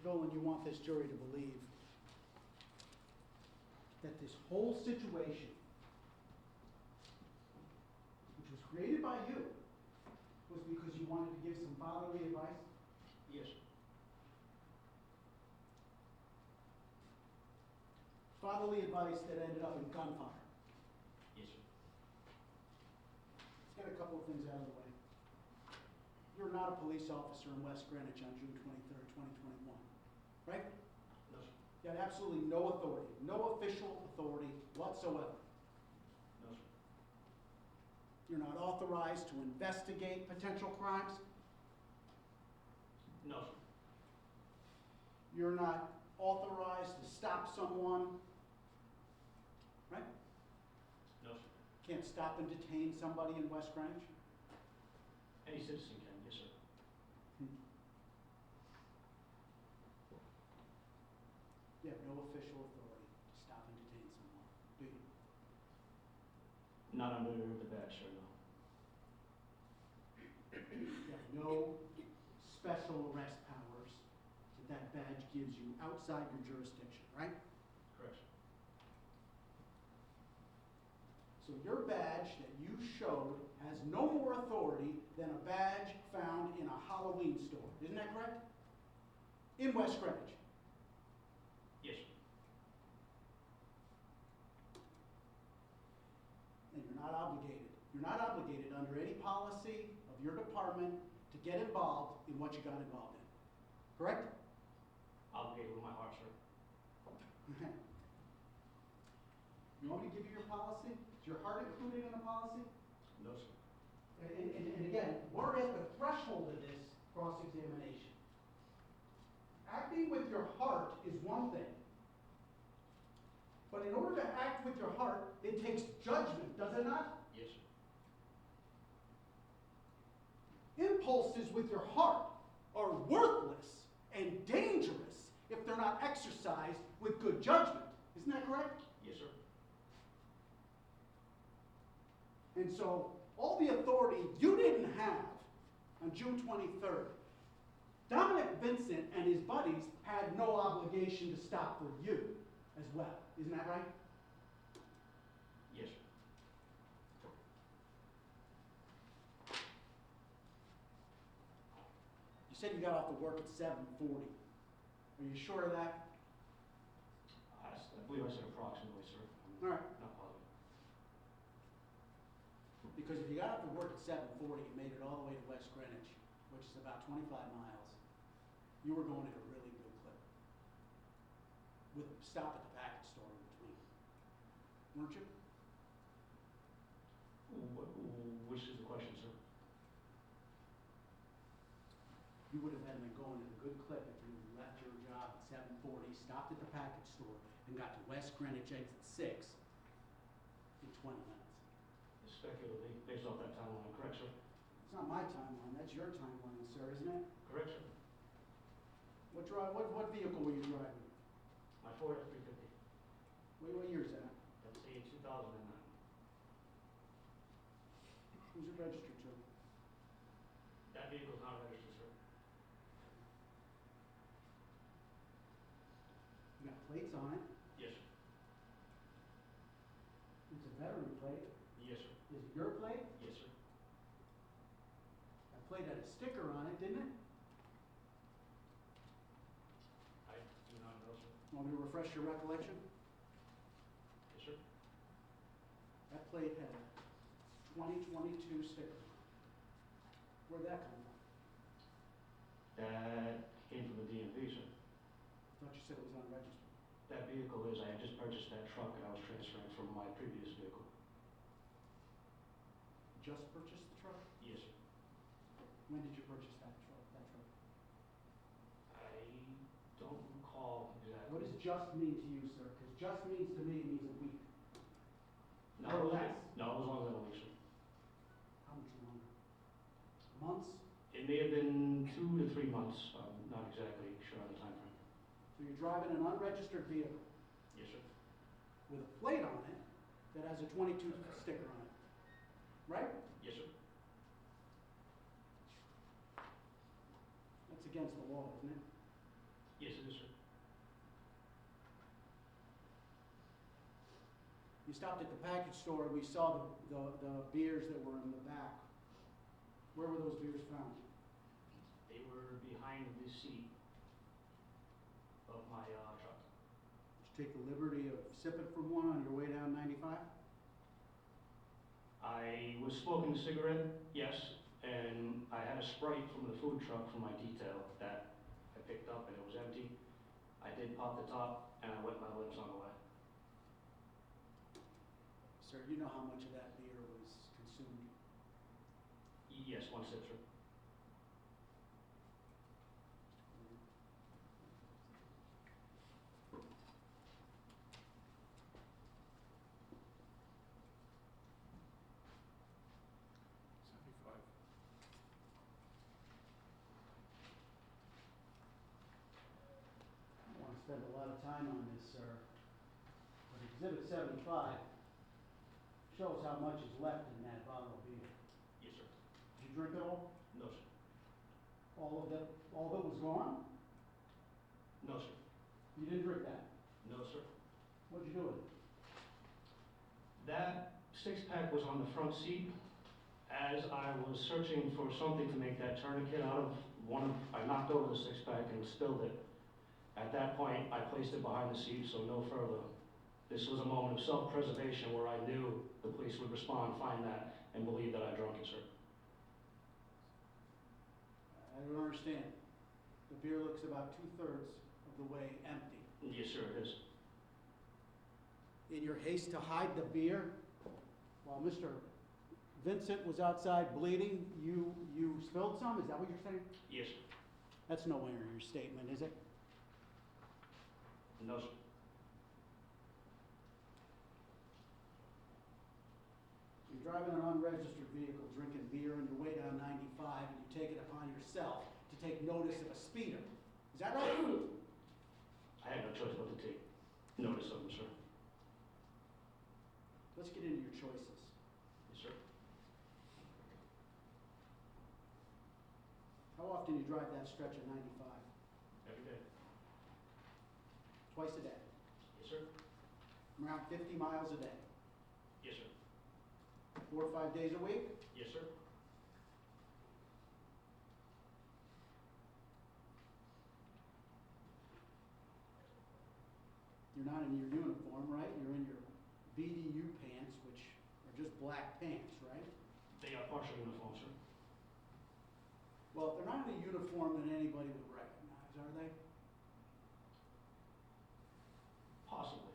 Mr. Dolan, you want this jury to believe that this whole situation, which was created by you, was because you wanted to give some fatherly advice? Yes, sir. Fatherly advice that ended up in gunfire. Yes, sir. Let's get a couple of things out of the way. You're not a police officer in West Greenwich on June 23rd, 2021, right? No, sir. You had absolutely no authority, no official authority whatsoever. No, sir. You're not authorized to investigate potential crimes. No, sir. You're not authorized to stop someone, right? No, sir. Can't stop and detain somebody in West Greenwich. Any citizen can, yes, sir. You have no official authority to stop and detain someone, do you? Not under the badge, sir, no. You have no special arrest powers that badge gives you outside your jurisdiction, right? Correct, sir. So your badge that you showed has no more authority than a badge found in a Halloween store. Isn't that correct? In West Greenwich. Yes, sir. And you're not obligated. You're not obligated under any policy of your department to get involved in what you got involved in. Correct? Obligated with my heart, sir. You want me to give you your policy? Is your heart included in the policy? No, sir. And again, we're at the threshold of this cross-examination. Acting with your heart is one thing. But in order to act with your heart, it takes judgment, does it not? Yes, sir. Impulses with your heart are worthless and dangerous if they're not exercised with good judgment. Isn't that correct? Yes, sir. And so, all the authority you didn't have on June 23rd, Dominic Vincent and his buddies had no obligation to stop for you as well. Isn't that right? Yes, sir. You said you got off to work at 7:40. Are you sure of that? I believe I said approximately, sir. All right. Not positive. Because if you got off to work at 7:40 and made it all the way to West Greenwich, which is about 25 miles, you were going at a really good clip. With a stop at the package store in between. Weren't you? Which is the question, sir? You would have been going at a good clip if you left your job at 7:40, stopped at the package store, and got to West Greenwich exit 6 in 20 minutes. Speculatively, based off that timeline, correct, sir? It's not my timeline, that's your timeline, sir, isn't it? Correct, sir. What vehicle were you driving? My Ford F-350. What year is that? That's a 2009. Who's it registered to? That vehicle is not registered, sir. You got plates on it. Yes, sir. It's a veteran plate. Yes, sir. Is it your plate? Yes, sir. That plate had a sticker on it, didn't it? I do not know, sir. Want me to refresh your recollection? Yes, sir. That plate had a 2022 sticker on it. Where'd that come from? That came from the DMV, sir. I thought you said it was unregistered. That vehicle is, I had just purchased that truck and I was transferring from my previous vehicle. Just purchased the truck? Yes, sir. When did you purchase that truck? I don't recall exactly. What does just mean to you, sir? Because just means to me it means a week. No, or less? No, it was longer than a week, sir. How much longer? Months? It may have been 2 to 3 months. I'm not exactly sure on the time frame. So you're driving an unregistered vehicle Yes, sir. with a plate on it that has a 22 sticker on it, right? Yes, sir. That's against the law, isn't it? Yes, it is, sir. You stopped at the package store and we saw the beers that were in the back. Where were those beers found? They were behind the seat of my truck. Did you take the liberty of sipping from one on your way down 95? I was smoking a cigarette, yes, and I had a Sprite from the food truck from my detail that I picked up and it was empty. I did pop the top and I wet my lips on the way. Sir, you know how much of that beer was consumed? Yes, one sip, sir. I don't want to spend a lot of time on this, sir, but Exhibit 75 shows how much is left in that bottle of beer. Yes, sir. Did you drink it all? No, sir. All of it was gone? No, sir. You didn't drink that? No, sir. What'd you do with it? That six-pack was on the front seat. As I was searching for something to make that tourniquet out of, I knocked over the six-pack and spilled it. At that point, I placed it behind the seat, so no further. This was a moment of self-preservation where I knew the police would respond, find that, and believe that I drunk it, sir. I don't understand. The beer looks about 2/3 of the way empty. Yes, sir, it is. In your haste to hide the beer, while Mr. Vincent was outside bleeding, you spilled some? Is that what you're saying? Yes, sir. That's nowhere in your statement, is it? No, sir. You're driving an unregistered vehicle, drinking beer on your way down 95, and you take it upon yourself to take notice of a speeder. Is that right? I had no choice but to take notice of them, sir. Let's get into your choices. Yes, sir. How often do you drive that stretch of 95? Every day. Twice a day. Yes, sir. Around 50 miles a day. Yes, sir. 4 or 5 days a week? Yes, sir. You're not in your uniform, right? You're in your BDU pants, which are just black pants, right? They are partial uniform, sir. Well, if they're not in a uniform that anybody would recognize, are they? Possibly.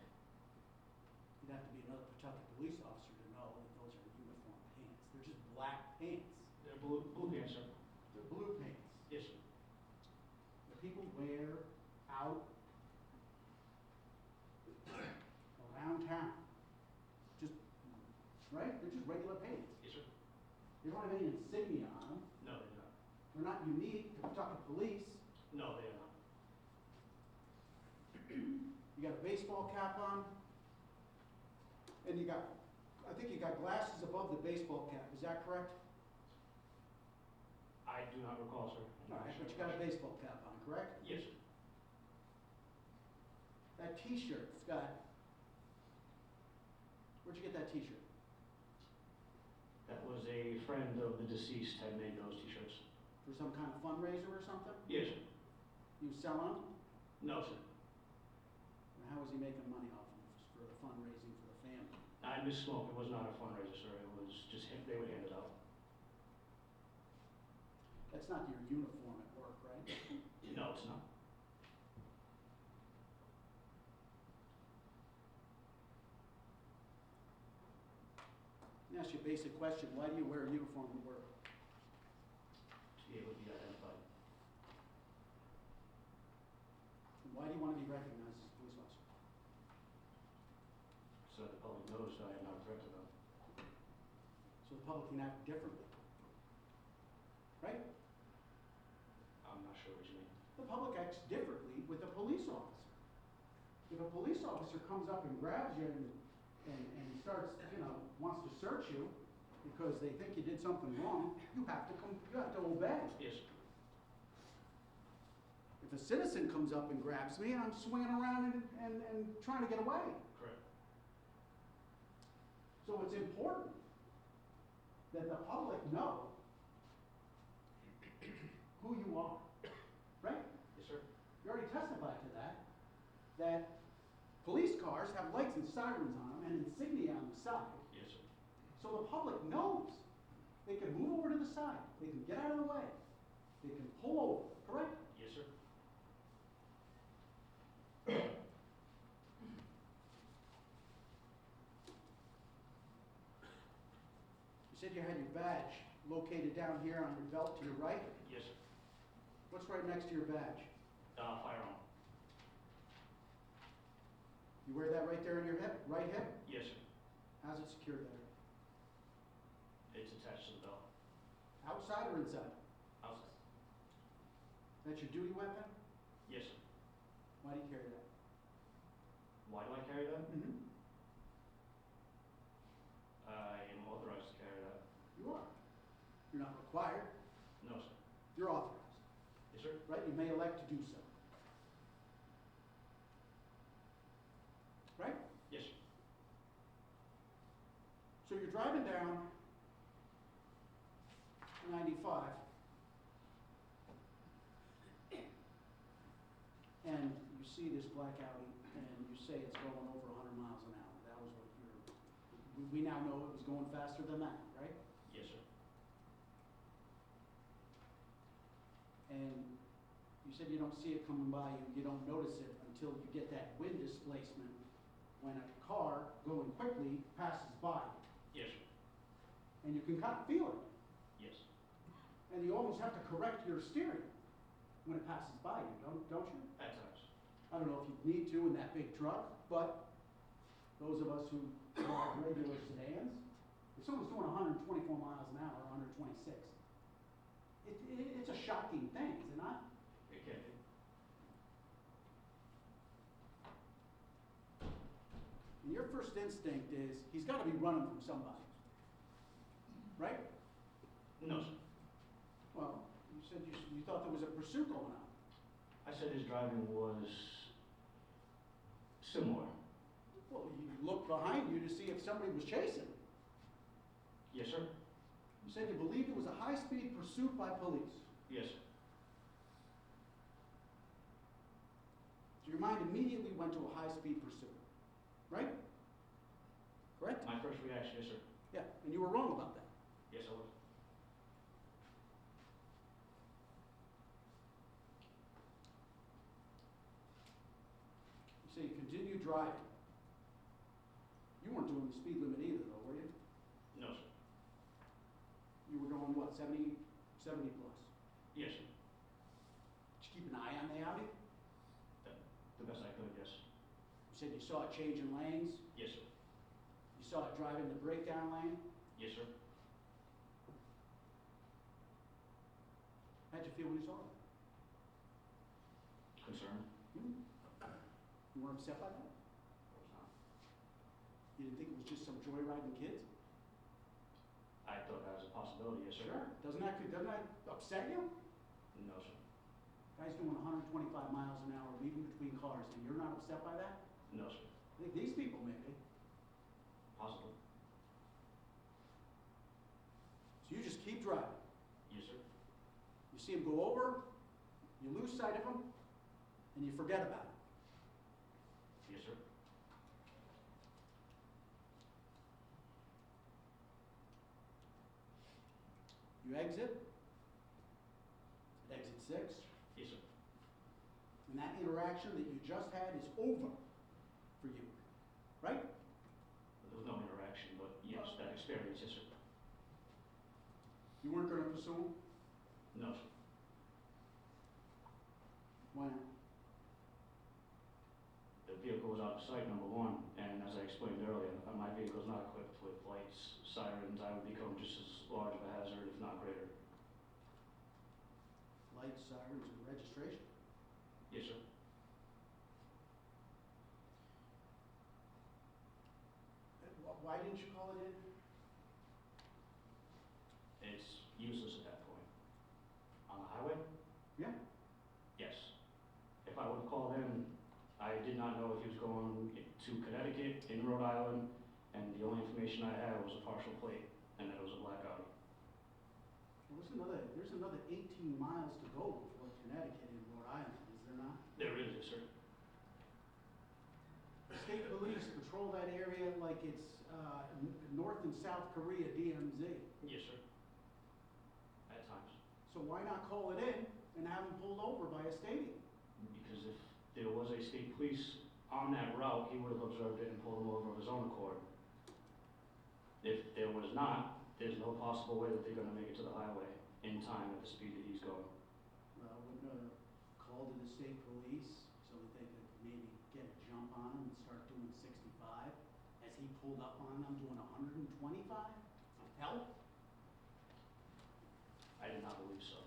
You'd have to be another Pawtucket police officer to know that those are uniform pants. They're just black pants. They're blue pants, sir. They're blue pants. Yes, sir. That people wear out around town. Just, right? They're just regular pants. Yes, sir. They don't have any insignia on them. No, they do not. They're not unique to Pawtucket police. No, they are not. You got a baseball cap on, and I think you got glasses above the baseball cap. Is that correct? I do not recall, sir. No, but you got a baseball cap on, correct? Yes, sir. That T-shirt's got. Where'd you get that T-shirt? That was a friend of the deceased had made those T-shirts. For some kind of fundraiser or something? Yes, sir. You selling them? No, sir. How was he making money off them for the fundraising for the family? I misspoke. It was not a fundraiser, sir. It was just him. They would hand it out. That's not your uniform at work, right? No, it's not. Let me ask you a basic question. Why do you wear a uniform at work? To be able to be identified. And why do you want to be recognized as a police officer? So that the public knows that I am not a threat to them. So the public can act differently. Right? I'm not sure what you mean. The public acts differently with a police officer. If a police officer comes up and grabs you and starts, wants to search you because they think you did something wrong, you have to obey. Yes, sir. If if a citizen comes up and grabs me, I'm swinging around and trying to get away. Correct. So it's important that the public know who you are, right? Yes, sir. You already testified to that police cars have lights and sirens on them and insignia on the side. Yes, sir. So the public knows they can move over to the side, they can get out of the way, they can pull over, correct? Yes, sir. You said you had your badge located down here on your belt to your right. Yes, sir. What's right next to your badge? Firearm. You wear that right there on your hip, right hip? Yes, sir. How's it secured there? It's attached to the belt. Outside or inside? Outside. That's your duty weapon? Yes, sir. Why do you carry that? Why do I carry that? Mm-hmm. I am authorized to carry that. You are. You're not required. No, sir. You're authorized, Yes, sir. right? You may elect to do so. Right? Yes, sir. So you're driving down 95, and you see this black Audi, and you say it's going over 100 miles an hour. That was what we now know it was going faster than that, right? Yes, sir. And you said you don't see it coming by you, you don't notice it until you get that wind displacement when a car going quickly passes by you. Yes, sir. And you can kind of feel it. Yes. And you almost have to correct your steering when it passes by you, don't you? At times. I don't know if you need to in that big truck, but those of us who drive regular sedans, if someone's doing 124 miles an hour, 126, it's a shocking thing, is it not? It can be. And your first instinct is, he's got to be running from somebody, right? No, sir. Well, you said you thought there was a pursuit going on. I said his driving was similar. Well, you looked behind you to see if somebody was chasing. Yes, sir. You said you believed it was a high-speed pursuit by police. Yes, sir. So your mind immediately went to a high-speed pursuit, right? Correct? My first reaction, yes, sir. Yeah, and you were wrong about that. Yes, I was. You say you continued driving. You weren't doing the speed limit either, though, were you? No, sir. You were going, what, 70 plus? Yes, sir. Did you keep an eye on the Audi? The best I could, yes. You said you saw it change in lanes. Yes, sir. You saw it drive in the breakdown lane. Yes, sir. How'd you feel when you saw it? Concerned? You weren't upset by that? Of course not. You didn't think it was just some joyriding kids? I thought that was a possibility, yes, sir. Doesn't that upset you? No, sir. Guys doing 125 miles an hour, leaving between cars, and you're not upset by that? No, sir. I think these people may be. Possibly. So you just keep driving. Yes, sir. You see them go over, you lose sight of them, and you forget about it. Yes, sir. You exit at exit 6, Yes, sir. and that interaction that you just had is over for you, right? There was no interaction, but yes, that experience, yes, sir. You weren't going to pursue them? No, sir. Why not? The vehicle was out of sight, number one, and as I explained earlier, my vehicle is not equipped with lights, sirens. I would become just as large of a hazard, if not greater. Lights, sirens, and registration. Yes, sir. Why didn't you call it in? It's useless at that point. On the highway? Yeah. Yes. did not know if he was going to Connecticut, in Rhode Island, and the only information I had was a partial plate, and that it was a black Audi. There's another 18 miles to go before Connecticut and Rhode Island, is there not? There is, yes, sir. State police patrol that area like it's North and South Korea DMZ. Yes, sir. At times. So why not call it in and have him pulled over by a statey? Because if there was a state police on that route, he would have observed it and pulled him over of his own accord. If there was not, there's no possible way that they're gonna make it to the highway in time at the speed that he's going. Well, wouldn't a call to the state police so that they could maybe get a jump on him and start doing 65 as he pulled up on them doing 125? Help? I did not believe so.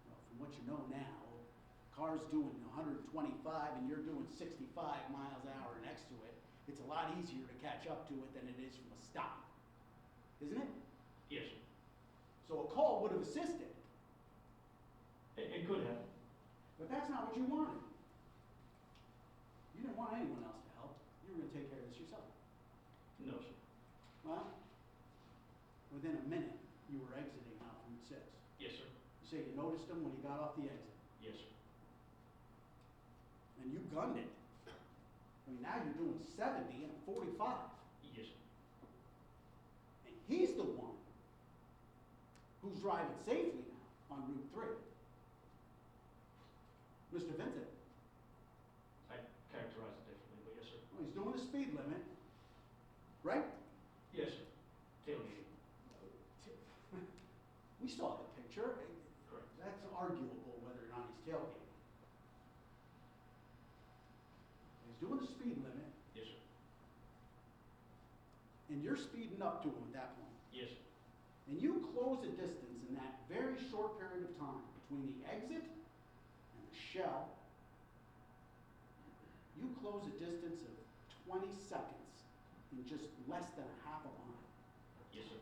Well, from what you know now, car's doing 125 and you're doing 65 miles an hour next to it. It's a lot easier to catch up to it than it is from a stop, isn't it? Yes, sir. So a call would have assisted, It could have. but that's not what you wanted. You didn't want anyone else to help. You were going to take care of this yourself. No, sir. Well, within a minute, you were exiting out Route 6. Yes, sir. You say you noticed him when he got off the exit, Yes, sir. and you gunned it. I mean, now you're doing 70 and a 45. Yes, sir. And he's the one who's driving safely now on Route 3. Mr. Vincent, I characterize it differently, but yes, sir. well, he's doing the speed limit, right? Yes, sir. Tailgating. We saw the picture. Correct. That's arguable whether or not he's tailgating. He's doing the speed limit, Yes, sir. and you're speeding up to him at that point. Yes, sir. And you close a distance in that very short period of time between the exit and the shell. You close a distance of 20 seconds in just less than a half a line Yes, sir.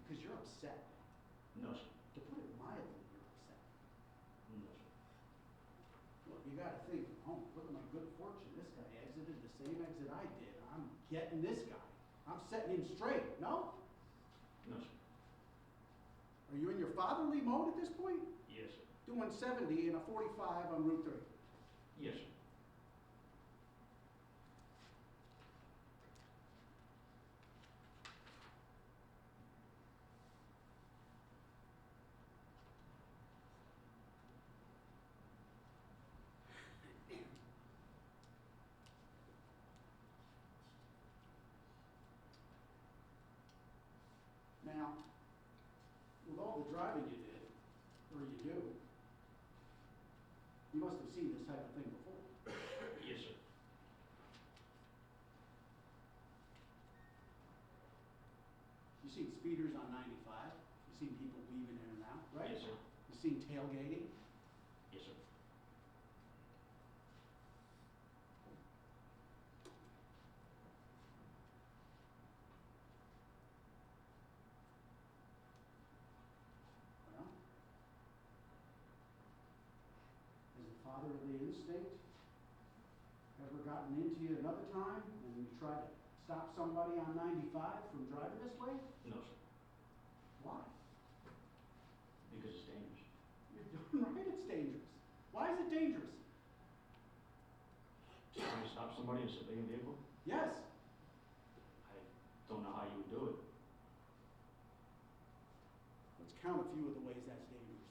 because you're upset. No, sir. To put it mildly, you're upset. No, sir. Look, you gotta think, oh, look at my good fortune. This guy exited the same exit I did. I'm getting this guy. I'm setting him straight. No? No, sir. Are you in your fatherly mode at this point? Yes, sir. Doing 70 and a 45 on Route 3. Yes, sir. Now, with all the driving you did, or you do, you must have seen this type of thing before. Yes, sir. You've seen speeders on 95. You've seen people weaving in and out, right? Yes, sir. You've seen tailgating. Yes, sir. Well, has the fatherly instinct ever gotten into you another time when you try to stop somebody on 95 from driving this way? No, sir. Why? Because it's dangerous. You're doing right, it's dangerous. Why is it dangerous? Trying to stop somebody in a civilian vehicle? Yes. I don't know how you would do it. Let's count a few of the ways that's dangerous.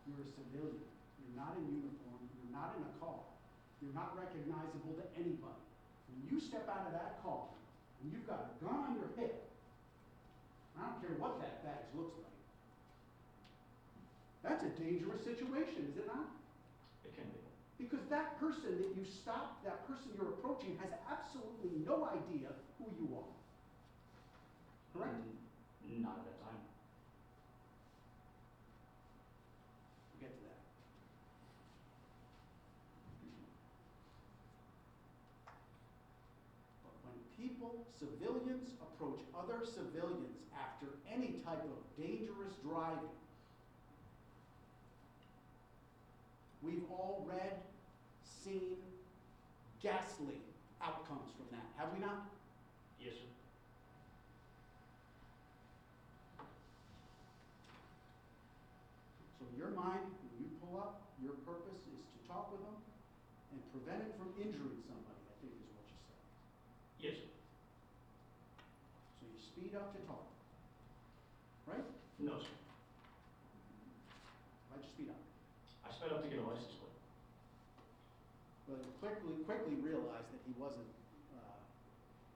You're a civilian. You're not in uniform. You're not in a car. You're not recognizable to anybody. When you step out of that car and you've got a gun on your hip, I don't care what that badge looks like. That's a dangerous situation, is it not? It can be. Because that person that you stop, that person you're approaching has absolutely no idea who you are. Correct? Not at that time. We'll get to that. But when people, civilians, approach other civilians after any type of dangerous driving, We've all read, seen ghastly outcomes from that, have we not? Yes, sir. So in your mind, when you pull up, your purpose is to talk with them and prevent it from injuring somebody, I think is what you said. Yes, sir. So you speed up to talk, right? No, sir. Why'd you speed up? I sped up to get a license plate. Well, you quickly realized that he wasn't,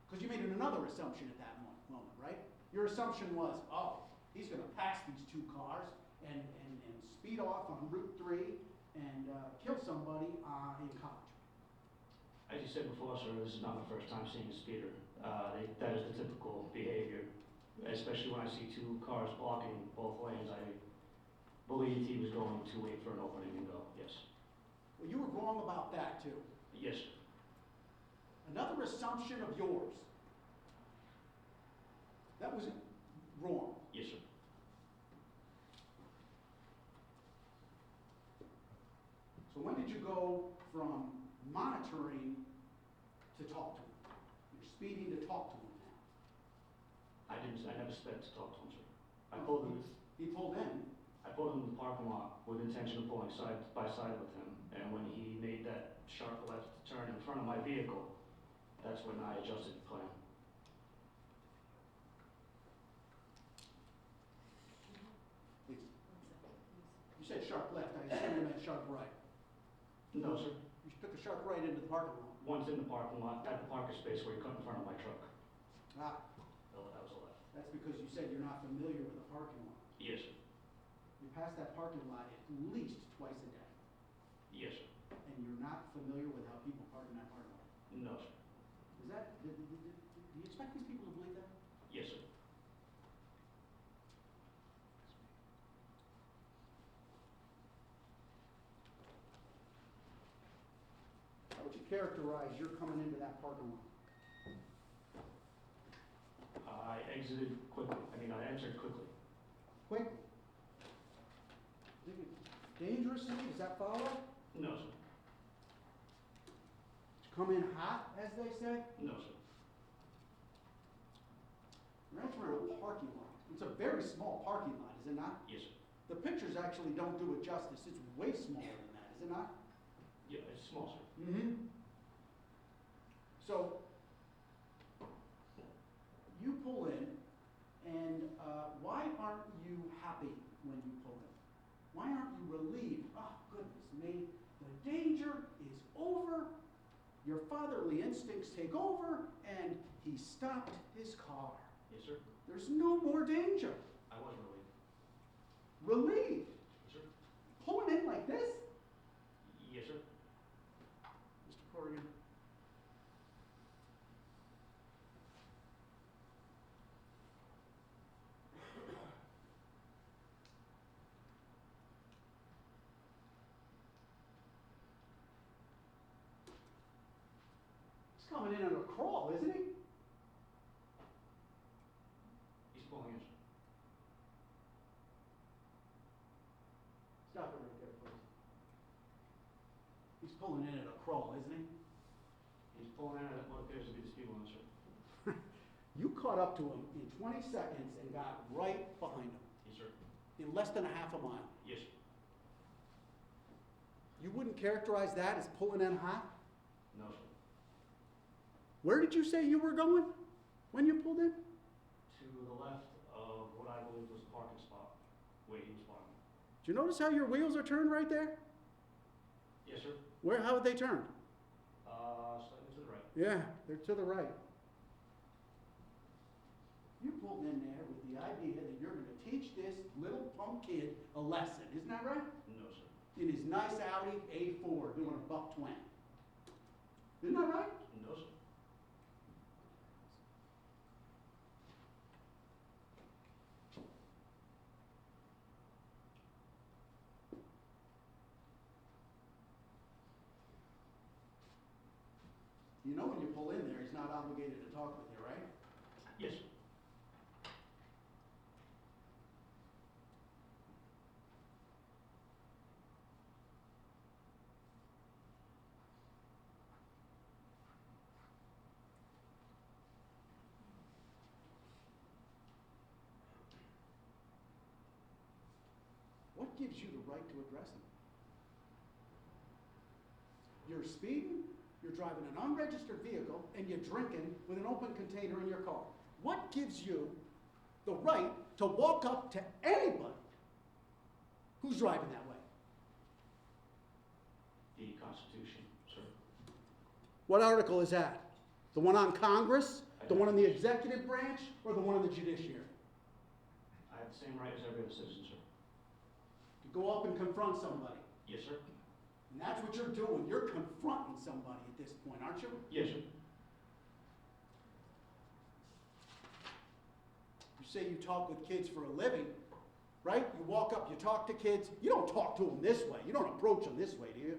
because you made another assumption at that moment, right? Your assumption was, oh, he's gonna pass these two cars and speed off on Route 3 and kill somebody in college. As you said before, sir, this is not the first time seeing a speeder. That is the typical behavior, especially when I see two cars blocking both lanes. I believed he was going to wait for an opening and go, yes. Well, you were wrong about that too. Yes, sir. Another assumption of yours. That was wrong. Yes, sir. So when did you go from monitoring to talk to him? You're speeding to talk to him now. I never sped to talk to him, sir. I pulled him He pulled in. in the parking lot with intention of pulling side by side with him, and when he made that sharp left turn in front of my vehicle, that's when I adjusted the plan. You said sharp left. I assume you meant sharp right. No, sir. You took a sharp right into the parking lot. Once in the parking lot, at the parking space where he cut in front of my truck. Ah, That was a left. that's because you said you're not familiar with the parking lot. Yes, sir. You pass that parking lot at least twice a day, Yes, sir. and you're not familiar with how people park in that parking lot. No, sir. Is that, do you expect these people to believe that? Yes, sir. How would you characterize your coming into that parking lot? I exited quickly. I entered quickly. Quickly. Dangerously, does that follow? No, sir. Did you come in hot, as they say? No, sir. You're entering a parking lot. It's a very small parking lot, is it not? Yes, sir. The pictures actually don't do it justice. It's way smaller than that, is it not? Yeah, it's small, sir. Mm-hmm. So, you pull in, and why aren't you happy when you pull in? Why aren't you relieved? Oh, goodness me, the danger is over. Your fatherly instincts take over, and he stopped his car. Yes, sir. There's no more danger. I was relieved. Relieved? Yes, sir. Pulling in like this? Yes, sir. Mr. Corrigan. He's coming in on a crawl, isn't he? He's pulling in, sir. Stop it right there, please. He's pulling in at a crawl, isn't he? He's pulling in at what appears to be the speed limit, sir. You caught up to him in 20 seconds and got right behind him Yes, sir. in less than a half a mile. Yes, sir. You wouldn't characterize that as pulling in hot? No, sir. Where did you say you were going when you pulled in? To the left of what I believe was the parking spot where he was parking. Do you notice how your wheels are turned right there? Yes, sir. How would they turn? Slightly to the right. Yeah, they're to the right. You pulled in there with the idea that you're going to teach this little punk kid a lesson, isn't that right? No, sir. In his nice Audi A4 doing a $1.20. Isn't that right? No, sir. You know when you pull in there, he's not obligated to talk with you, right? Yes, sir. what gives you the right to address them? You're speeding, you're driving an unregistered vehicle, and you're drinking with an open container in your car. What gives you the right to walk up to anybody who's driving that way? The Constitution, sir. What article is that? The one on Congress, the one in the executive branch, or the one in the judiciary? I have the same right as every other citizen, sir. To go up and confront somebody. Yes, sir. And that's what you're doing. You're confronting somebody at this point, aren't you? Yes, sir. You say you talk with kids for a living, right? You walk up, you talk to kids. You don't talk to them this way. You don't approach them this way, do you?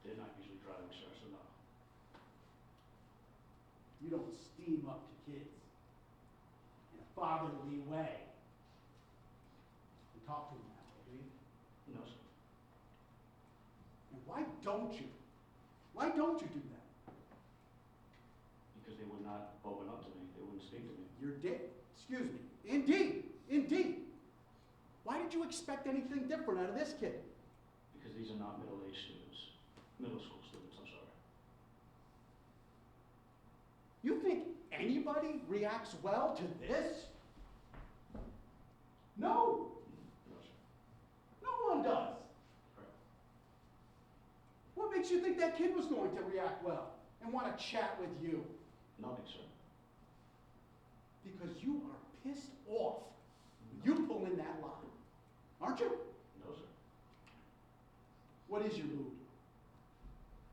They're not usually driving, sir, so no. You don't steam up to kids in a fatherly way and talk to them that way, do you? No, sir. And why don't you? Why don't you do that? Because they would not open up to me. They wouldn't speak to me. You're dead. Excuse me. Indeed. Indeed. Why did you expect anything different out of this kid? Because these are not middle-aged students. Middle school students, I'm sorry. You think anybody reacts well to this? No. No, sir. No one does. Correct. What makes you think that kid was going to react well and want to chat with you? Nothing, sir. Because you are pissed off when you pull in that line, aren't you? No, sir. What is your mood?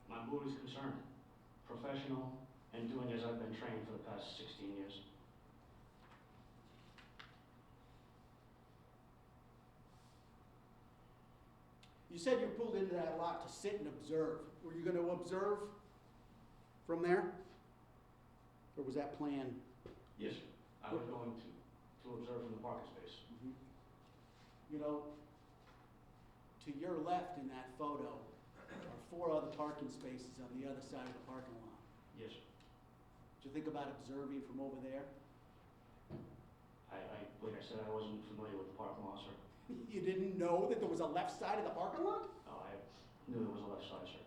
My mood is concerned, professional, and doing as I've been trained for the past 16 years. You said you pulled into that lot to sit and observe. Were you going to observe from there? Or was that planned? Yes, sir. I was going to observe from the parking space. You know, to your left in that photo are 4 other parking spaces on the other side of the parking lot. Yes, sir. Did you think about observing from over there? Like I said, I wasn't familiar with the parking lot, sir. You didn't know that there was a left side of the parking lot? No, I knew there was a left side, sir.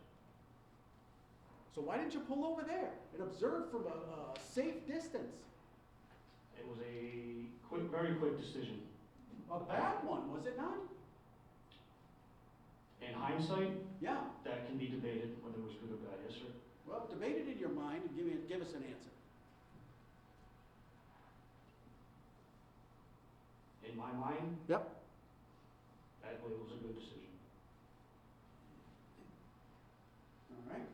So why didn't you pull over there and observe from a safe distance? It was a quick, very quick decision. A bad one, was it not? In hindsight, Yeah. that can be debated whether it was good or bad, yes, sir. Well, debate it in your mind and give us an answer. In my mind, Yep. I believe it was a good decision. All right.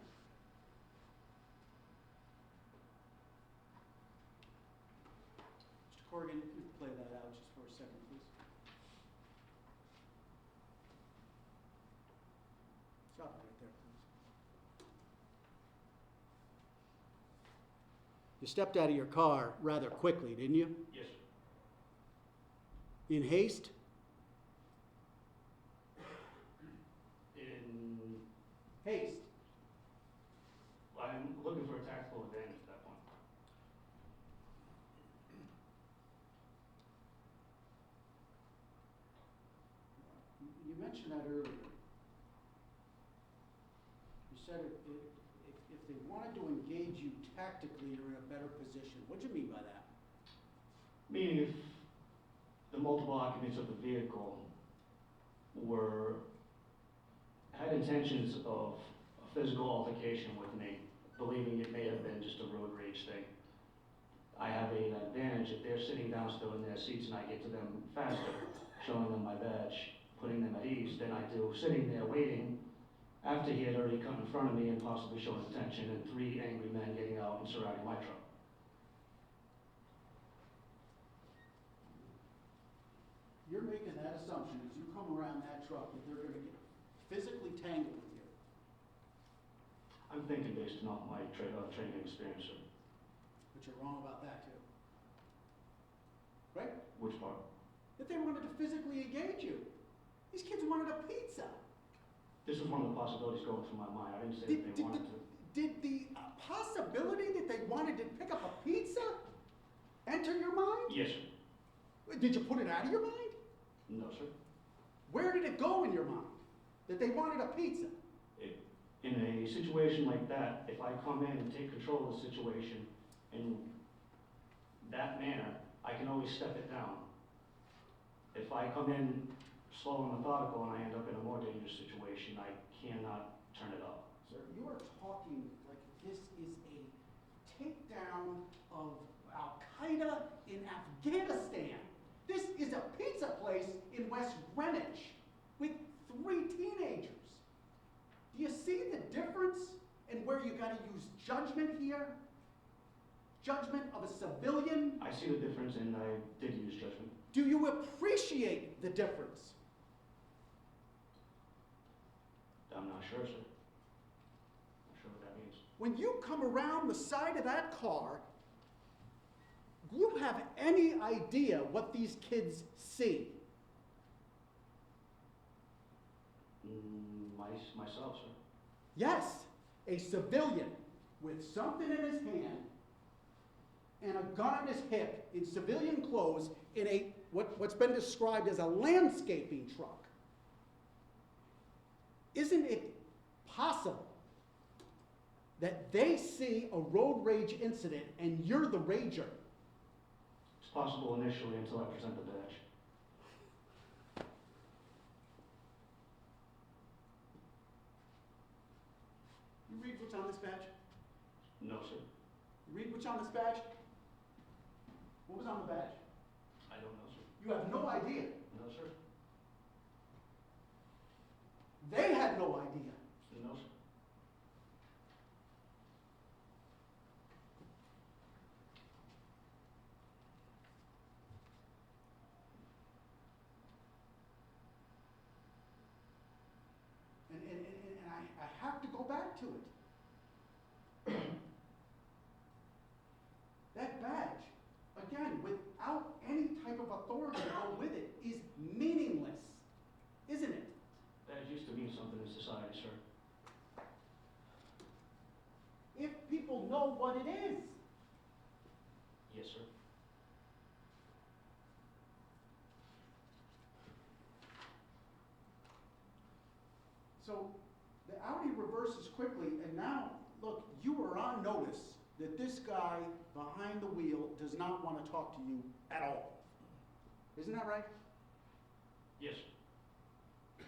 Mr. Corrigan, you can play that out just for a second, please. Stop it right there, please. You stepped out of your car rather quickly, didn't you? Yes, sir. In haste? In, Haste. I'm looking for a tactical advantage at that point. You mentioned that earlier. You said if they wanted to engage you tactically, you're in a better position. What do you mean by that? Meaning if the multiple occupants of the vehicle had intentions of a physical altercation with me, believing it may have been just a road rage thing, I have an advantage if they're sitting down still in their seats and I get to them faster, showing them my badge, putting them at ease, than I do sitting there waiting after he had already come in front of me and possibly shown attention and 3 angry men getting out and surrounding my truck. You're making that assumption as you come around that truck that they're going to get physically tangled with you. I'm thinking based on my training experience, sir. But you're wrong about that too. Right? Which part? That they wanted to physically engage you. These kids wanted a pizza. This was one of the possibilities going through my mind. I didn't say that they wanted to. Did the possibility that they wanted to pick up a pizza enter your mind? Yes, sir. Did you put it out of your mind? No, sir. Where did it go in your mind that they wanted a pizza? In a situation like that, if I come in and take control of the situation in that manner, I can always step it down. If I come in slow and methodical and I end up in a more dangerous situation, I cannot turn it up. Sir, you are talking like this is a takedown of Al-Qaeda in Afghanistan. This is a pizza place in West Greenwich with 3 teenagers. Do you see the difference in where you got to use judgment here? Judgment of a civilian? I see the difference and I did use judgment. Do you appreciate the difference? I'm not sure, sir. Not sure what that means. When you come around the side of that car, do you have any idea what these kids see? Myself, sir. Yes, a civilian with something in his hand and a gun on his hip in civilian clothes in a what's been described as a landscaping truck. Isn't it possible that they see a road rage incident and you're the rager? It's possible initially until I present the badge. You read what's on this badge? No, sir. You read what's on this badge? What was on the badge? I don't know, sir. You have no idea. No, sir. They had no idea. No, sir. And I have to go back to it. That badge, again, without any type of authority to go with it, is meaningless, isn't it? Badge used to mean something in society, sir. If people know what it is. Yes, sir. So the Audi reverses quickly, and now, look, you are on notice that this guy behind the wheel does not want to talk to you at all. Isn't that right? Yes, sir.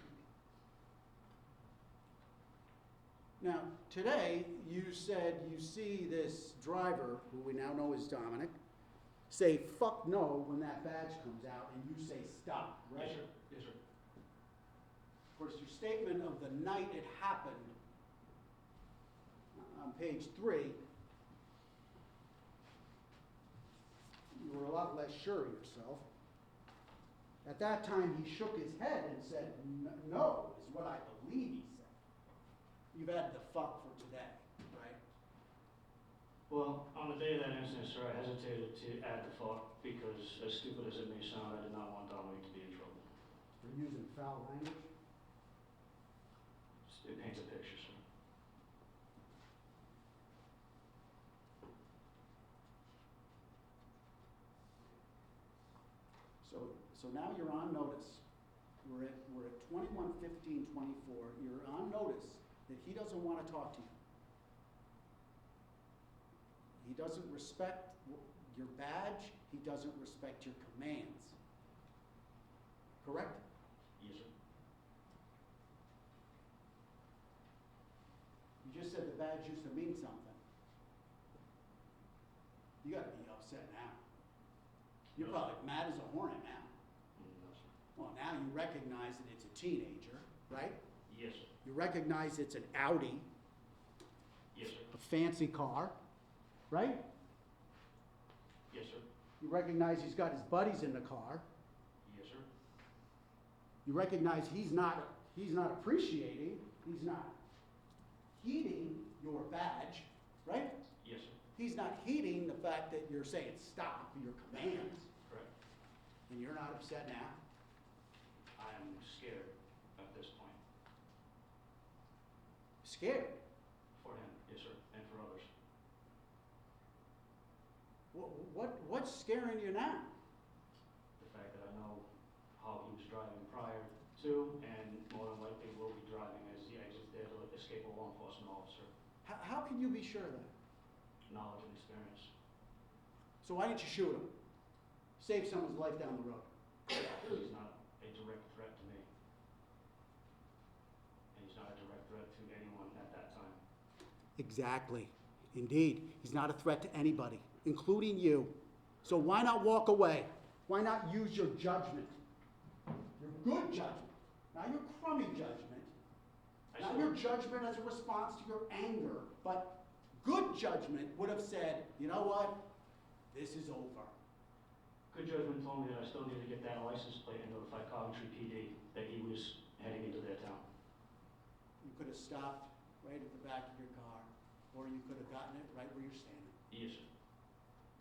Now, today, you said you see this driver, who we now know is Dominic, say fuck no when that badge comes out, and you say stop, right? Yes, sir. Yes, sir. Of course, your statement of the night it happened, on page 3, you were a lot less sure of yourself. At that time, he shook his head and said, no, is what I believe he said. You've added the fuck for today, right? Well, on the day of that incident, sir, I hesitated to add the fuck because, as stupid as it may sound, I did not want Dominic to be in trouble. For using foul language? It paints a picture, sir. So now you're on notice. We're at 21:15:24. You're on notice that he doesn't want to talk to you. He doesn't respect your badge. He doesn't respect your commands. Correct? Yes, sir. You just said the badge used to mean something. You got to be upset now. You're No, probably mad as a hornet now. No, sir. Well, now you recognize that it's a teenager, right? Yes, sir. You recognize it's an Audi, Yes, sir. a fancy car, right? Yes, sir. You recognize he's got his buddies in the car. Yes, sir. You recognize he's not appreciating, he's not heeding your badge, right? Yes, sir. He's not heeding the fact that you're saying stop, your commands, Correct. and you're not upset now. I'm scared at this point. Scared. For him, yes, sir, and for others. What's scaring you now? The fact that I know how he was driving prior to to, and more than likely will be driving as he exits there to escape a law enforcement officer. How can you be sure of that? Knowledge and experience. So why didn't you shoot him? Save someone's life down the road. Because he's not a direct threat to me. And he's not a direct threat to anyone at that time. Exactly. Indeed, he's not a threat to anybody, including you. So why not walk away? Why not use your judgment? Your good judgment, not your crummy judgment. Not your judgment as a response to your anger, but good judgment would have said, you know what? This is over. Good judgment told me that I still need to get that license plate and notify Coventry PD that he was heading into their town. You could have stopped right at the back of your car, or you could have gotten it right where you're standing. Yes, sir.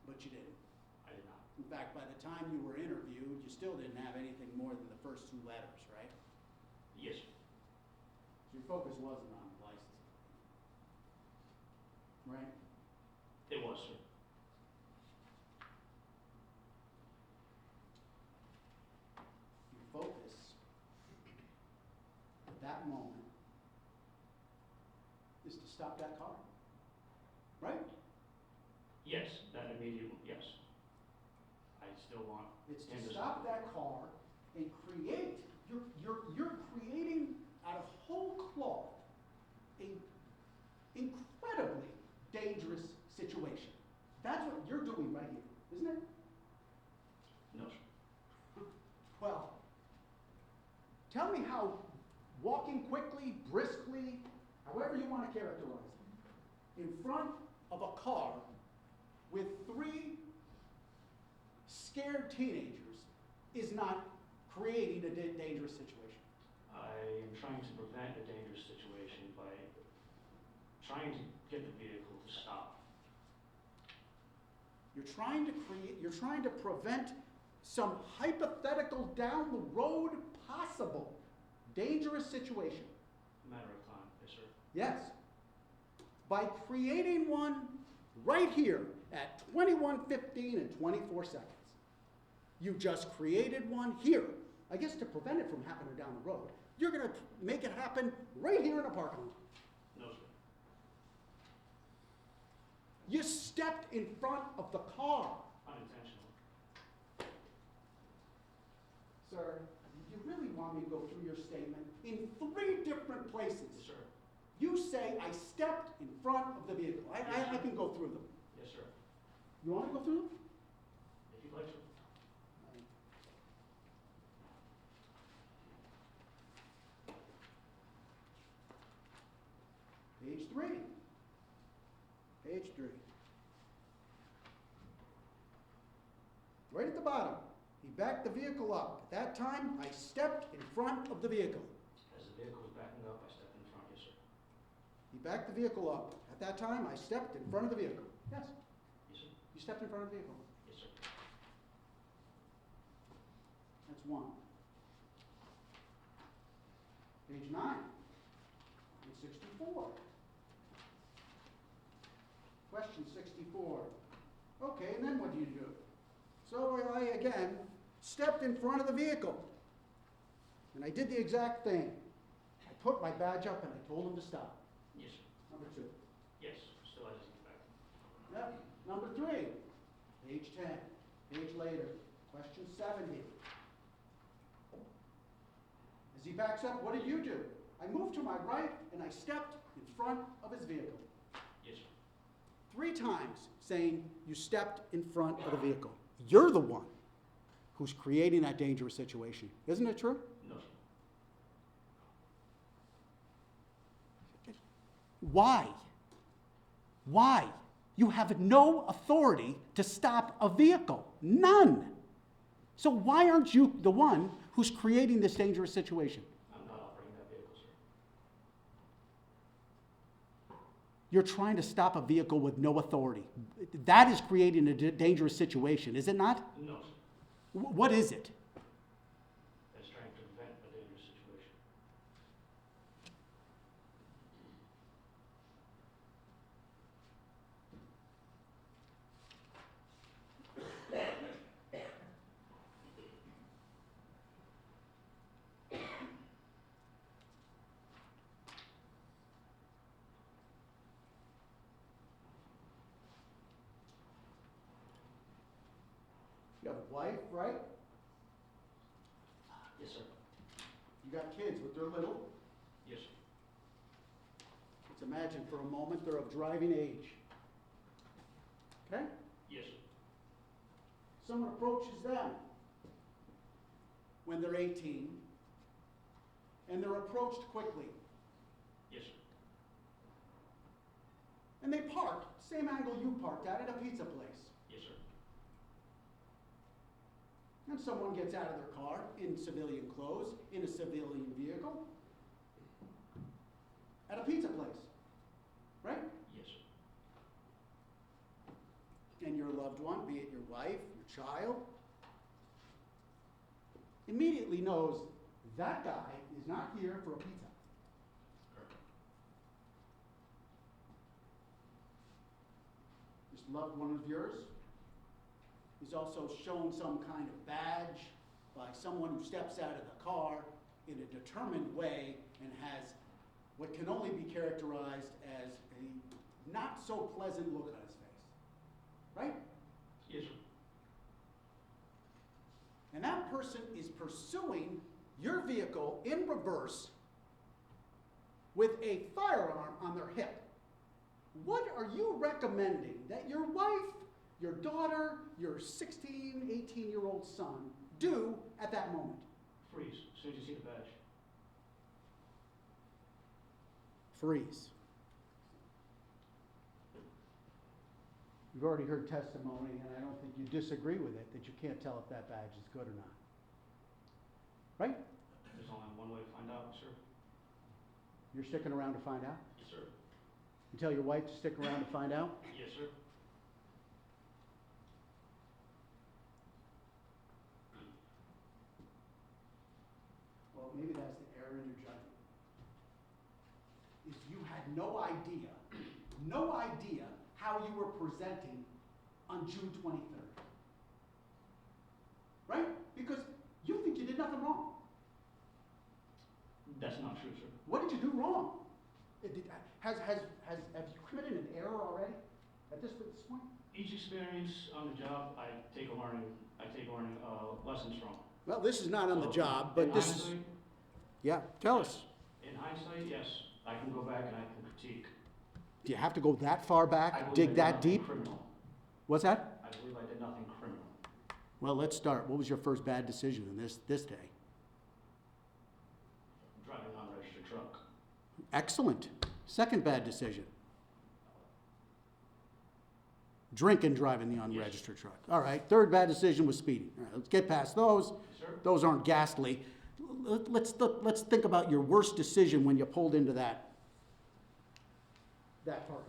But you didn't. I did not. In fact, by the time you were interviewed, you still didn't have anything more than the first two letters, right? Yes, sir. So your focus wasn't on the license, right? It was, sir. Your focus at that moment is to stop that car, right? Yes, that immediately, yes. I still want It's him to to stop that car and create, you're creating out of whole cloth a incredibly dangerous situation. That's what you're doing right here, isn't it? No, sir. Well, tell me how walking quickly, briskly, however you want to characterize it, in front of a car with three scared teenagers is not creating a dangerous situation. I am trying to prevent a dangerous situation by trying to get the vehicle to stop. You're trying to prevent some hypothetical down the road possible dangerous situation. Matter of time, yes, sir. Yes. By creating one right here at 21:15 and 24 seconds. You just created one here. I guess to prevent it from happening down the road, you're going to make it happen right here in a parking lot. No, sir. You stepped in front of the car. Unintentional. Sir, you really want me to go through your statement? In 3 different places, Yes, sir. you say I stepped in front of the vehicle. I can go through them. Yes, sir. You want to go through them? If you'd like to. Page 3. Page 3. Right at the bottom, he backed the vehicle up. At that time, I stepped in front of the vehicle. As the vehicle was backing up, I stepped in front, yes, sir. He backed the vehicle up. At that time, I stepped in front of the vehicle. Yes, Yes, sir. you stepped in front of the vehicle. Yes, sir. That's 1. Page 9. Line 64. Question 64. Okay, and then what do you do? So I, again, stepped in front of the vehicle. And I did the exact thing. I put my badge up and I told him to stop. Yes, sir. Number 2. Yes, still has his back. Yep. Number 3. Page 10. Page later. Question 70. As he backs up, what did you do? I moved to my right and I stepped in front of his vehicle. Yes, sir. 3 times saying you stepped in front of the vehicle. You're the one who's creating that dangerous situation. Isn't it true? No, sir. Why? Why? You have no authority to stop a vehicle. None. So why aren't you the one who's creating this dangerous situation? I'm not operating that vehicle, sir. You're trying to stop a vehicle with no authority. That is creating a dangerous situation, is it not? No, sir. What is it? That's trying to prevent a dangerous situation. You have a wife, right? Yes, sir. You got kids, but they're little. Yes, sir. Let's imagine for a moment they're of driving age. Okay? Yes, sir. Someone approaches them when they're 18, and they're approached quickly. Yes, sir. And they park, same angle you parked at a pizza place. Yes, sir. And someone gets out of their car in civilian clothes, in a civilian vehicle, at a pizza place. Right? Yes, sir. And your loved one, be it your wife, your child, immediately knows that guy is not here for a pizza. Correct. This loved one of yours is also shown some kind of badge by someone who steps out of the car in a determined way and has what can only be characterized as a not so pleasant look on his face. Right? Yes, sir. And that person is pursuing your vehicle in reverse with a firearm on their hip. What are you recommending that your wife, your daughter, your 16, 18-year-old son do at that moment? Freeze, as soon as you see the badge. Freeze. You've already heard testimony, and I don't think you disagree with it, that you can't tell if that badge is good or not. Right? There's only one way to find out, sir. You're sticking around to find out? Yes, sir. You tell your wife to stick around to find out? Yes, sir. Well, maybe that's the error in your judgment. Is you had no idea how you were presenting on June 23rd. Right? Because you think you did nothing wrong. That's not true, sir. What did you do wrong? Have you committed an error already at this point? Each experience on the job, I take learning lessons from. Well, this is not on the So, job, but in this is, hindsight, yeah, tell us. In hindsight, yes, I can go back and I can critique. Do you have to go that far I back, believe I dig did that nothing deep? Criminal. What's that? I believe I did nothing criminal. Well, let's start. What was your first bad decision in this day? Driving an unregistered truck. Excellent. Second bad decision. Drink and driving the unregistered truck. All right. Third bad decision was speeding. All right, let's get past those. Yes, sir. Those aren't ghastly. Let's think about your worst decision when you pulled into that parking lot.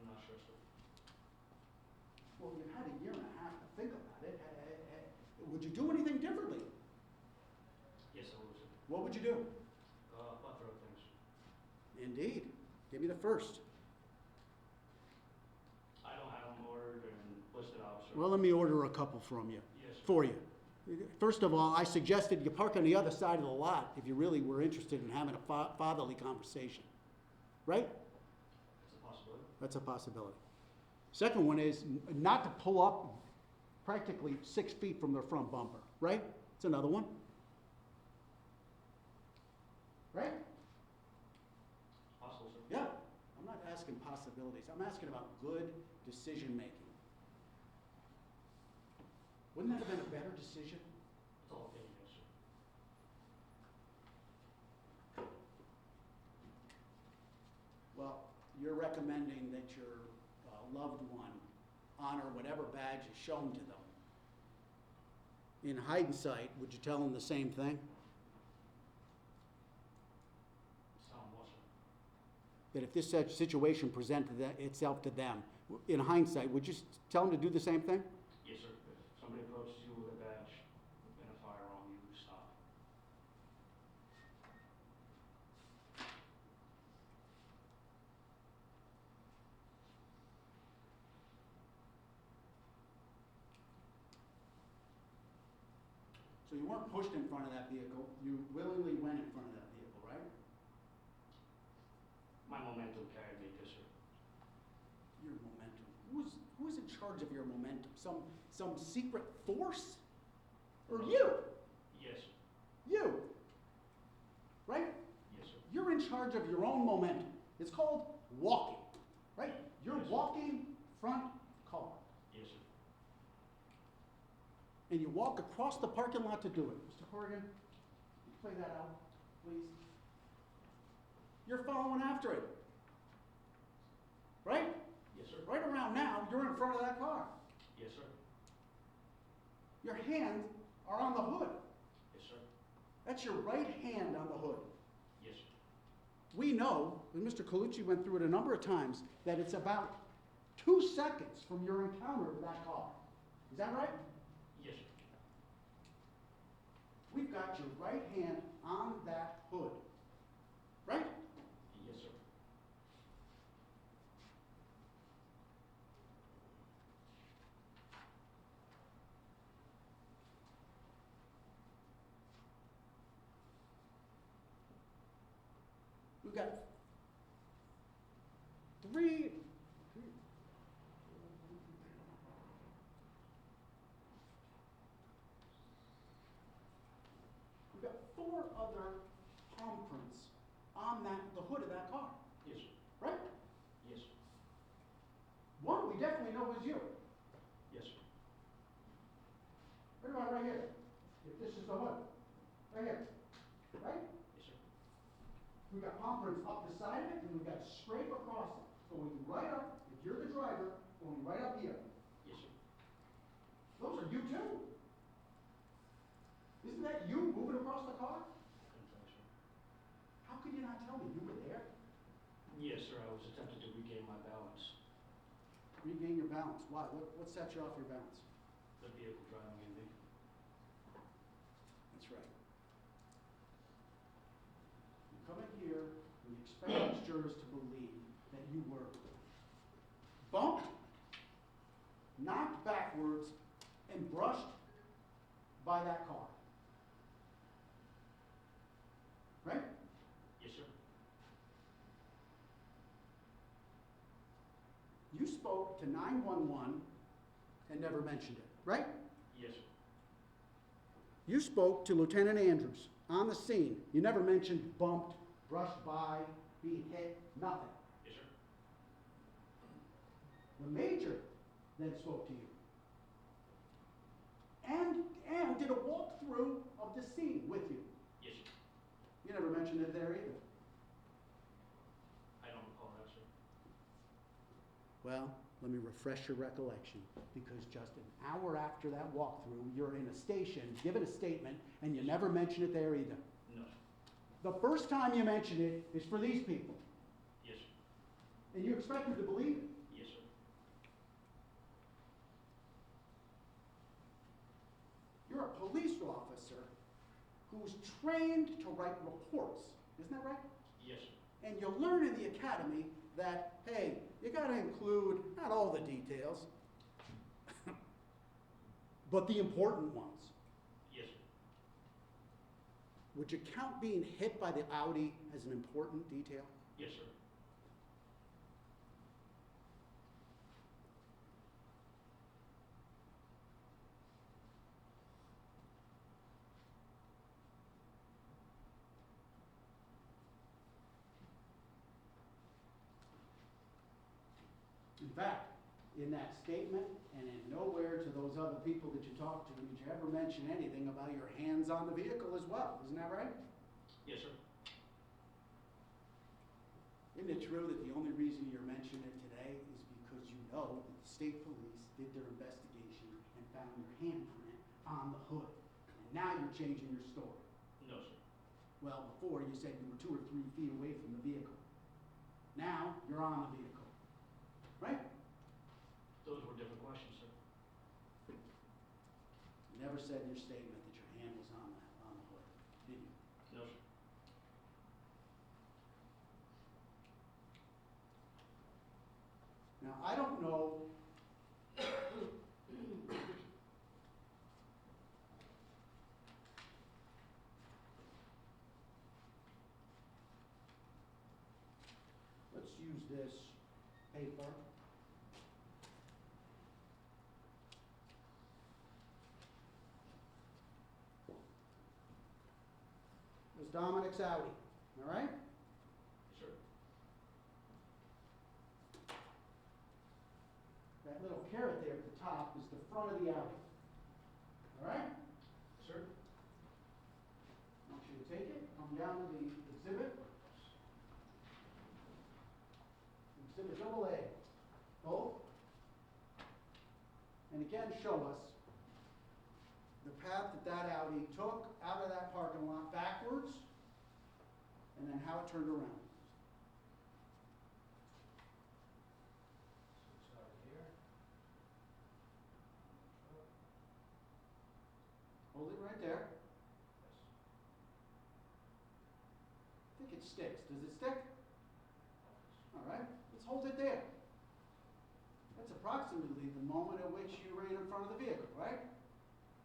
I'm not sure, sir. Well, you had a year and a half to think about it. Would you do anything differently? Yes, I would, sir. What would you do? Plethora of things. Indeed. Give me the first. I don't have them ordered and listed out, sir. Well, let me order a couple from you. Yes, sir. For you. First of all, I suggested you park on the other side of the lot if you really were interested in having a fatherly conversation. Right? It's a possibility. That's a possibility. Second one is not to pull up practically 6 feet from their front bumper. Right? It's another one. Right? It's possible, sir. Yeah. I'm not asking possibilities. I'm asking about good decision making. Wouldn't that have been a better decision? It's all opinion, yes, sir. Well, you're recommending that your loved one honor whatever badge is shown to them. In hindsight, would you tell them the same thing? Sound what, sir? That if this situation presented itself to them, in hindsight, would you tell them to do the same thing? Yes, sir. If somebody approaches you with a badge and a firearm, you stop. So you weren't pushed in front of that vehicle, you willingly went in front of that vehicle, right? My momentum carried me, yes, sir. Your momentum. Who is in charge charge of your momentum? Some secret force? Or you? Yes. You. Right? Yes, sir. You're in charge of your own momentum. It's called walking. Right? You're Yes, sir. walking front car. Yes, sir. And you walk across the parking lot to do it. Mr. Corrigan, play that out, please. You're following after it. Right? Yes, sir. Right around now, you're in front of that car. Yes, sir. Your hands are on the hood. Yes, sir. That's your right hand on the hood. Yes, sir. We know, and Mr. Colucci went through it a number of times, that it's about 2 seconds from your encounter with that car. Is that right? Yes, sir. We've got your right hand on that hood. Right? Yes, sir. We've got three. We've got 4 other palm prints on the hood of that car. Yes, sir. Right? Yes, sir. One we definitely know is you. Yes, sir. What about right here? If this is the hood. Right here. Right? Yes, sir. We've got palm prints up the side of it, and we've got scrape across it. Going right up, if you're the driver, going right up here. Yes, sir. Those are you too. Isn't that you moving across the car? Couldn't tell, sir. How could you not tell me you were there? Yes, sir. I was attempting to regain my balance. Regain your balance. Why? What set you off your balance? The vehicle driving in me. That's right. You come in here, and you expect these jurors to believe that you were bumped, knocked backwards, and brushed by that car. Right? Yes, sir. You spoke to 911 and never mentioned it, right? Yes, sir. You spoke to Lieutenant Andrews on the scene. You never mentioned bumped, brushed by, being hit, nothing. Yes, sir. The major then spoke to you. And did a walkthrough of the scene with you. Yes, sir. You never mentioned it there either. I don't recall that, sir. Well, let me refresh your recollection, because just an hour after that walkthrough, you're in a station, giving a statement, and you never mention it there either. No, sir. The first time you mention it is for these people, Yes, sir. and you expect them to believe it. Yes, sir. You're a police officer who's trained to write reports, isn't that right? Yes, sir. And you learn in the academy that, hey, you gotta include not all the details, but the important ones. Yes, sir. Would you count being hit by the Audi as an important detail? Yes, sir. In fact, in that statement, and in nowhere to those other people that you talked to, did you ever mention anything about your hands on the vehicle as well? Isn't that right? Yes, sir. Isn't it true that the only reason you're mentioning it today is because you know that the state police did their investigation and found your handprint on the hood? And now you're changing your story. No, sir. Well, before you said you were 2 or 3 feet away from the vehicle. Now you're on the vehicle. Right? Those were different questions, sir. You never said in your statement that your hand was on the hood, did you? No, sir. Now, I don't know let's use this paper. was Dominic's Audi, all right? Sure. That little carrot there at the top is the front of the Audi, all right? Sir? I want you to take it, come down to the exhibit. Exhibit AA, both. And again, show us the path that that Audi took out of that parking lot backwards, and then how it turned around. So it started here. Hold it right there. Yes. I think it sticks. Does it stick? All right, let's hold it there. That's approximately the moment at which you ran in front of the vehicle, right?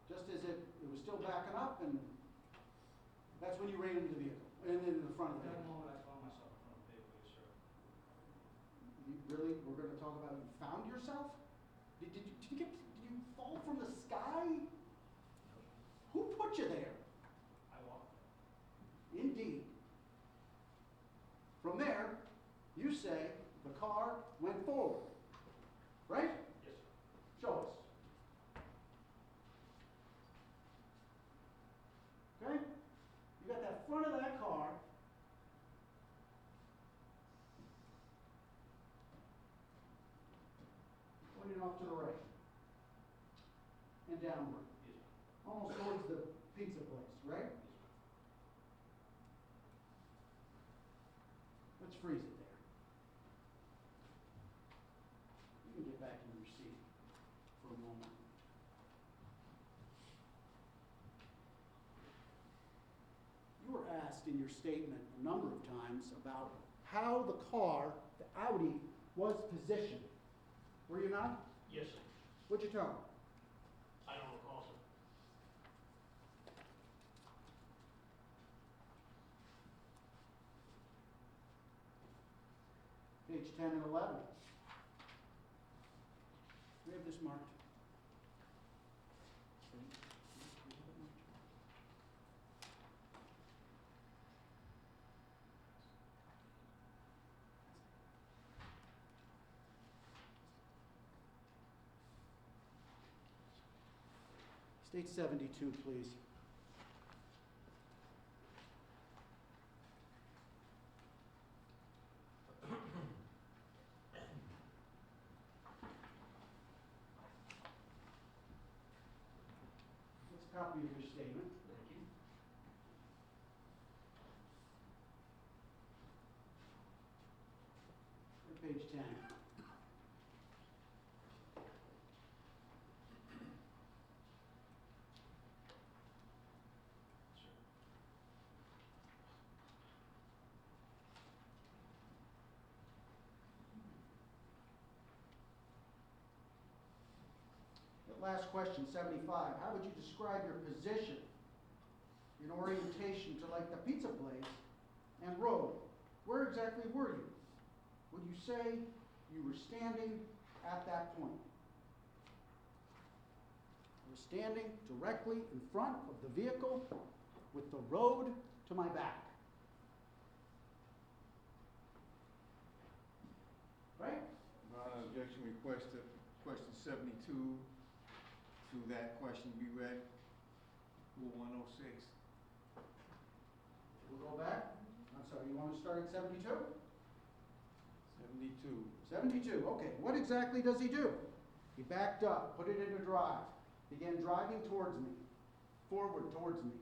Just as it was still backing up, and that's when you ran into the vehicle, and into the front of the At that vehicle. moment, I found myself in front of the vehicle, yes, sir. You really, we're going to talk about you found yourself? Did you fall from the sky? Who put you there? I walked. Indeed. From there, you say the car went forward, right? Yes, sir. Show us. Okay? You got that front of that car. Pointing off to the right. And downward. Yes, sir. Almost towards the pizza place, right? Yes, sir. Let's freeze it there. You can get back in your seat for a moment. You were asked in your statement a number of times about how the car, the Audi, was positioned. Were you not? Yes, sir. What'd you tell me? I don't recall, sir. Page 10 and 11. We have this marked. State 72, please. Let's copy of your statement. Thank you. Page 10. Sure. That last question, 75. How would you describe your position in orientation to like the pizza place and road? Where exactly were you? Would you say you were standing at that point? I was standing directly in front of the vehicle with the road to my back. Right? Objection requested, question 72 to that question be read. Rule 106. We'll go back. I'm sorry, you want to start at 72? 72. 72, okay. What exactly does he do? He backed up, put it into drive, began driving towards me, forward towards me.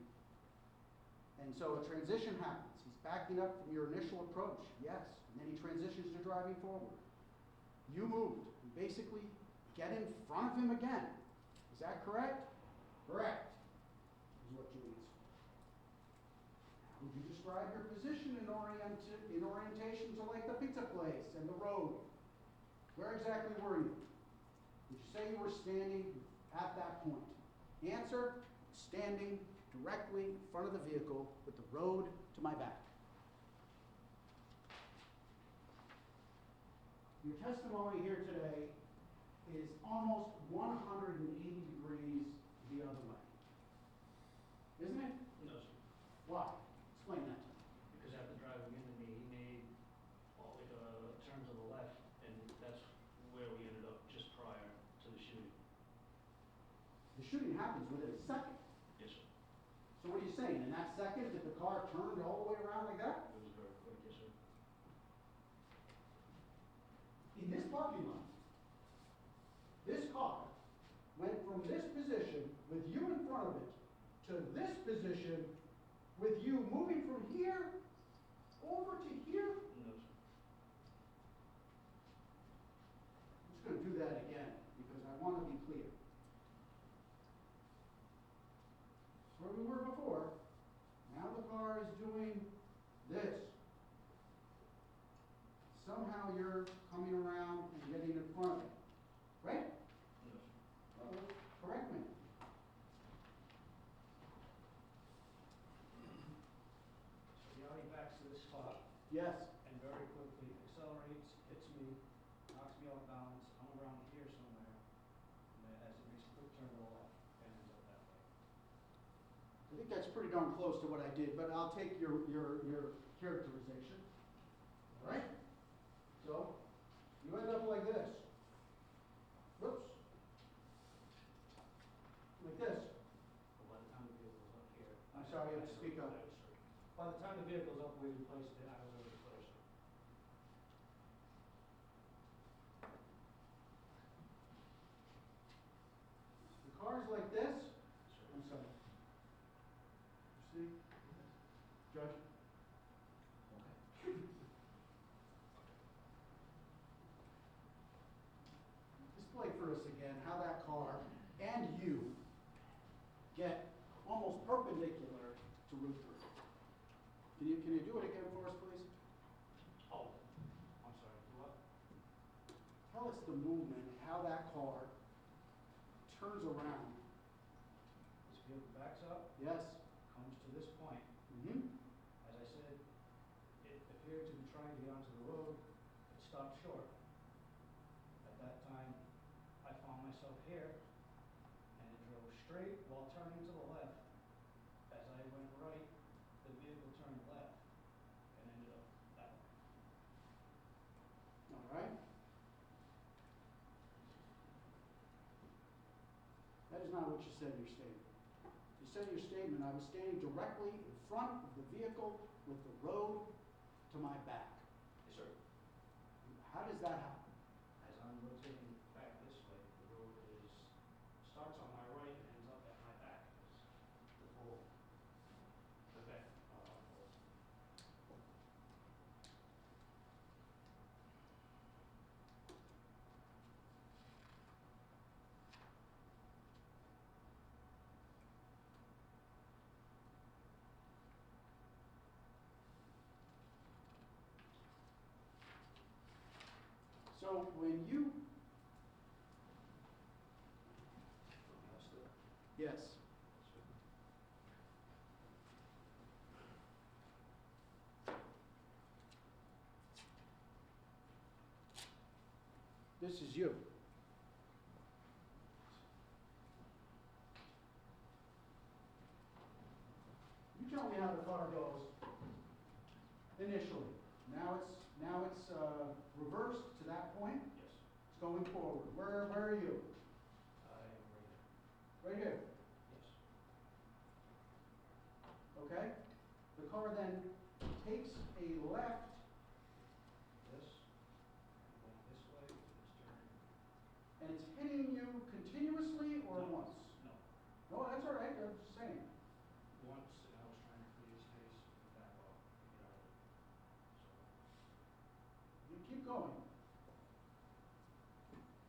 And so a transition happens. He's backing up from your initial approach, yes. And then he transitions to driving forward. You moved. You basically get in front of him again. Is that correct? Correct, is what you answer. How would you describe your position in orientation to like the pizza place and the road? Where exactly were you? Would you say you were standing at that point? Answer, standing directly in front of the vehicle with the road to my back. Your testimony here today is almost 180 degrees the other way. Isn't it? No, sir. Why? Explain happens within a second. Yes, sir. So what are you saying? In that second, did the car turn all the way around like that? It was very quick, yes, sir. In this parking lot, this car went from this position with you in front of it to this position with you moving from here over to here. No, sir. I'm just going to do that again because I want to be clear. That's where we were before. Now the car is doing this. Somehow you're coming around and getting in front of it. Right? No, sir. Well, correct me. So the Audi backs to this spot Yes. and very quickly accelerates, hits me, knocks me off balance. I'm around here somewhere. And then as it makes a quick turn off and ends up that way. I think that's pretty darn close to what I did, but I'll take your characterization. All right? So, you end up like this. Whoops. Like this. But by the time the vehicle's up here. I'm sorry, you have to speak up. By the time the vehicle's up where we placed it, I was already closer. The car's like this. Sir. I'm sorry. You see? Judge? Okay. Display for us again how that car and you get almost perpendicular to Route 3. Can you do it again for us, please? Oh, I'm sorry, what? Tell us the movement, how that car turns around. This vehicle backs up, Yes? comes to this point. Mm-hmm. As I said, it appeared to be trying to get onto the road. It stopped short. At that time, I found myself here, and it drove straight while turning to the left. As I went right, the vehicle turned left and ended up that way. All right. That is not what you said in your statement. You said in your statement, I was standing directly in front of the vehicle with the road to my back. Yes, sir. How does that happen? As I'm rotating back this way, the road starts on my right and ends up at my back. The full, the back. So when you, yes, this is you. You tell me how the car goes initially. Now it's reversed to that point. Yes, It's going forward. Where are you? I am right here. Right here. Yes. Okay? The car then takes a left. This, going this way, it's turning. And it's hitting you continuously or No. once? No, No, that's all right. I'm just saying. once, and I was trying to create space to back off, to get out of it. You keep going.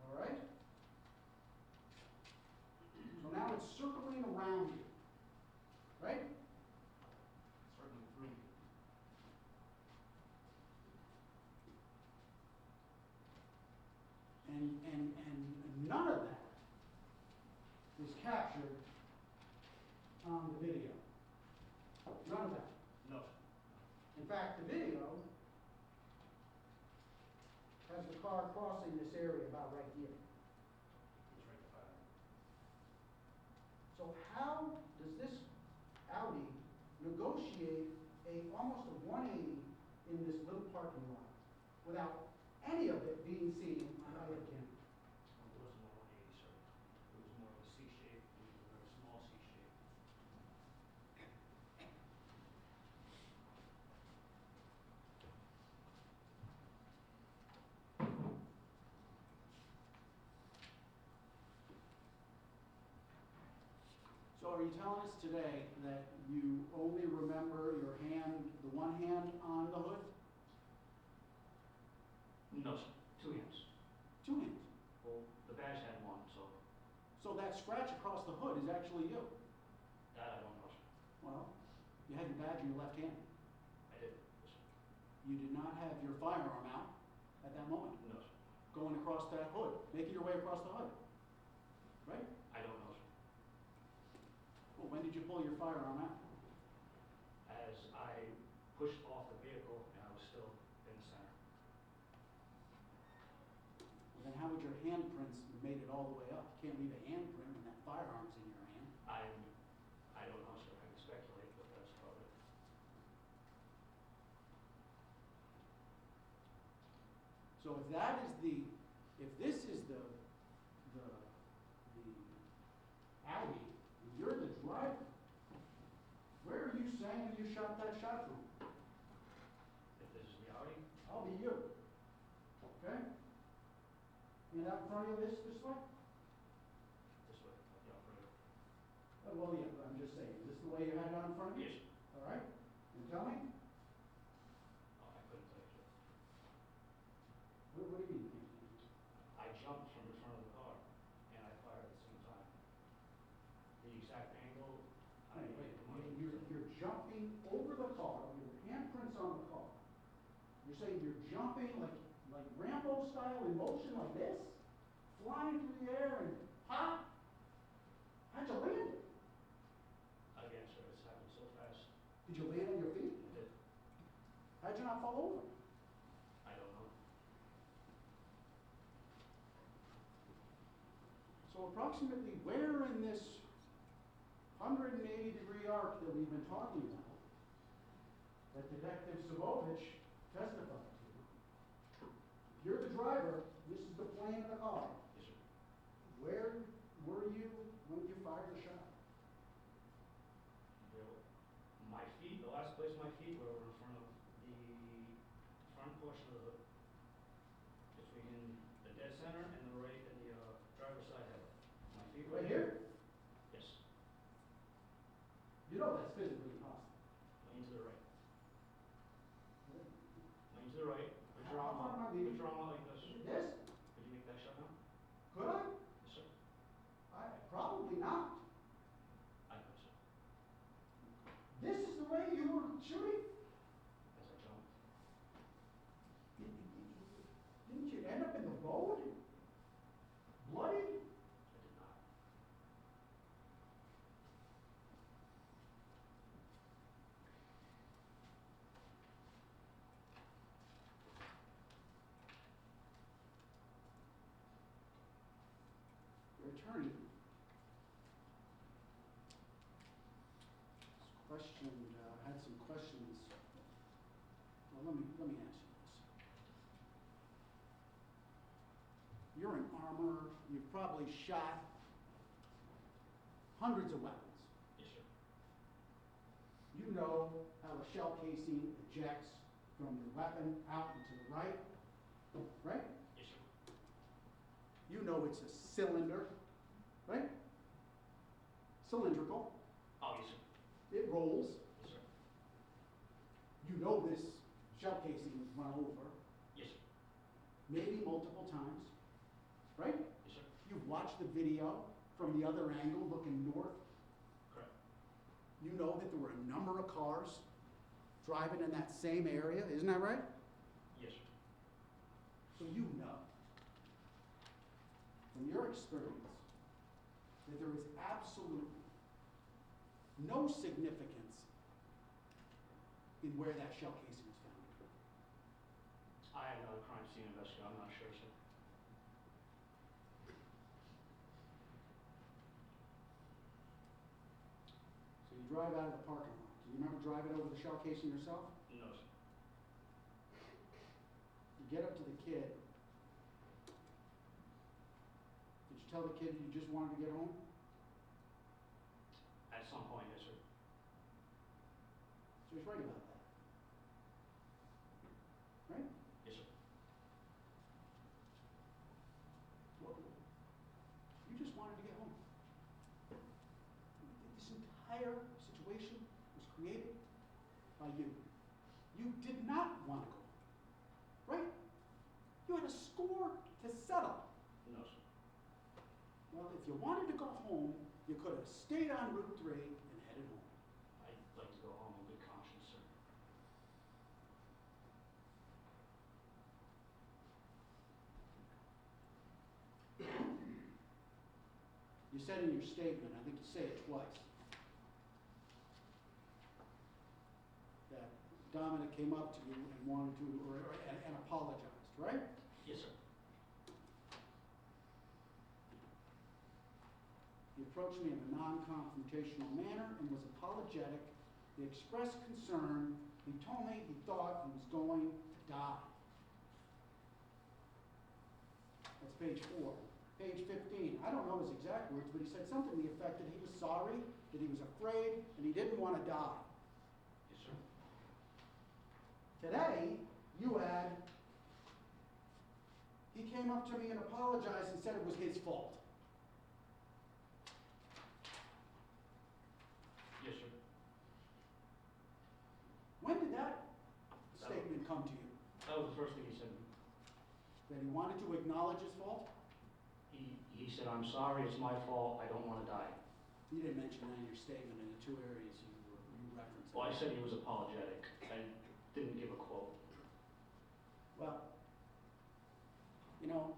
All right? So now it's circling around you. Right? So, circling through me. And none of that is captured on the video. None of that. No, In fact, the video has the car crossing this area about right here. it's right behind me. So how does this Audi negotiate almost a 180 in this little parking lot without any of it being seen on either camera? It wasn't a 180, sir. It was more of a C shape, we reversed So are you telling us today that you only remember your hand, the one hand on the hood? No, sir. 2 hands. 2 hands. Well, the badge had 1, so So that scratch across the hood is actually you? that I don't know, sir. Well, you had your badge in your left hand. I did. Yes, sir. You did not have your firearm out at that moment, No, sir. going across that hood, making your way across the hood. Right? I don't know, sir. Well, when did you pull your firearm out? As I pushed off the vehicle and I was still in the center. Well, then how would your handprints have made it all the way up? You can't leave a handprint when that firearm's in your hand. I don't know, sir. I can speculate, but that's about it. So if that is the, if this is the Audi, and you're the driver, where are you saying you shot that shot from? If this is the Audi, I'll be you. Okay? And out in front of you this way? this way, the operator. Well, yeah, but I'm just saying, is this the way you had it out in front of you? Yes, sir. All right? And tell me, Oh, I couldn't tell you, sir. what do you mean? I jumped from the front of the car and I fired at the same time. The exact angle, I Wait, you're jumping over the car, your handprints on the car. You're saying you're jumping like Rambo style in motion like this? Flying through the air and pop? How'd you land it? Again, sir, it's happened so fast. Did you land on your feet? It did. How'd you not fall over? I don't know. So approximately where in this 180-degree arc that we've been talking about, that Detective Savovich testified to, if you're the driver, this is the plane of the car, Yes, sir. where were you when you fired the shot? My feet, the last place my feet were in front of the front portion of the hood. Between the dead center and the right and the driver's side head. My feet were Right here? Yes. You know that's physically impossible. Lean to the right. Lean to the right. Put your How arm far am I out. leaning? Put your arm out like this. This? Could you make that shot now? Could I? Yes, sir. Probably not. I could, sir. This is the way you were shooting? As I jumped. Didn't you end up in the road? Bloody? I did not. Your attorney had some questions. Well, let me ask you this. You're in armor. You've probably shot hundreds of weapons. Yes, sir. You know how a shell casing ejects from the weapon out and to the right, right? Yes, sir. You know it's a cylinder, right? Cylindrical. Oh, yes, sir. It rolls. Yes, sir. You know this shell casing was run over, Yes, sir. maybe multiple times, right? Yes, sir. You've watched the video from the other angle looking north. Correct. You know that there were a number of cars driving in that same area, isn't that right? Yes, sir. So you know, from your experience, that there is absolutely no significance in where that shell casing was found. I am not a crime scene investigator. I'm not sure, sir. So you drive out of the parking lot. Do you remember driving over the shell casing yourself? No, sir. You get up to the kid. Did you tell the kid you just wanted to get home? At some point, yes, sir. So he's right about that. Right? Yes, sir. Well, you just wanted to get home. entire situation was created by you. You did not want to go home, right? You had a score to settle. No, sir. Well, if you wanted to go home, you could have stayed on Route 3 and headed home. I'd like to go home in good conscience, sir. You said in your statement, I think you say it twice, that Dominic came up to you and wanted to, and apologized, right? Yes, sir. He approached me in a non-confrontational manner and was apologetic. He expressed concern. He told me he thought he was going to die. That's page 4. Page 15, I don't know his exact words, but he said something to the effect that he was sorry, that he was afraid, and he didn't want to die. Yes, sir. Today, you add, he came up to me and apologized and said it was his fault. Yes, sir. When did that statement come to you? That was the first thing he said. That he wanted to acknowledge his fault? He said, I'm sorry, it's my fault, I don't want to die. You didn't mention that in your statement in the 2 areas you referenced. Well, I said he was apologetic. I didn't give a quote. Well, you know,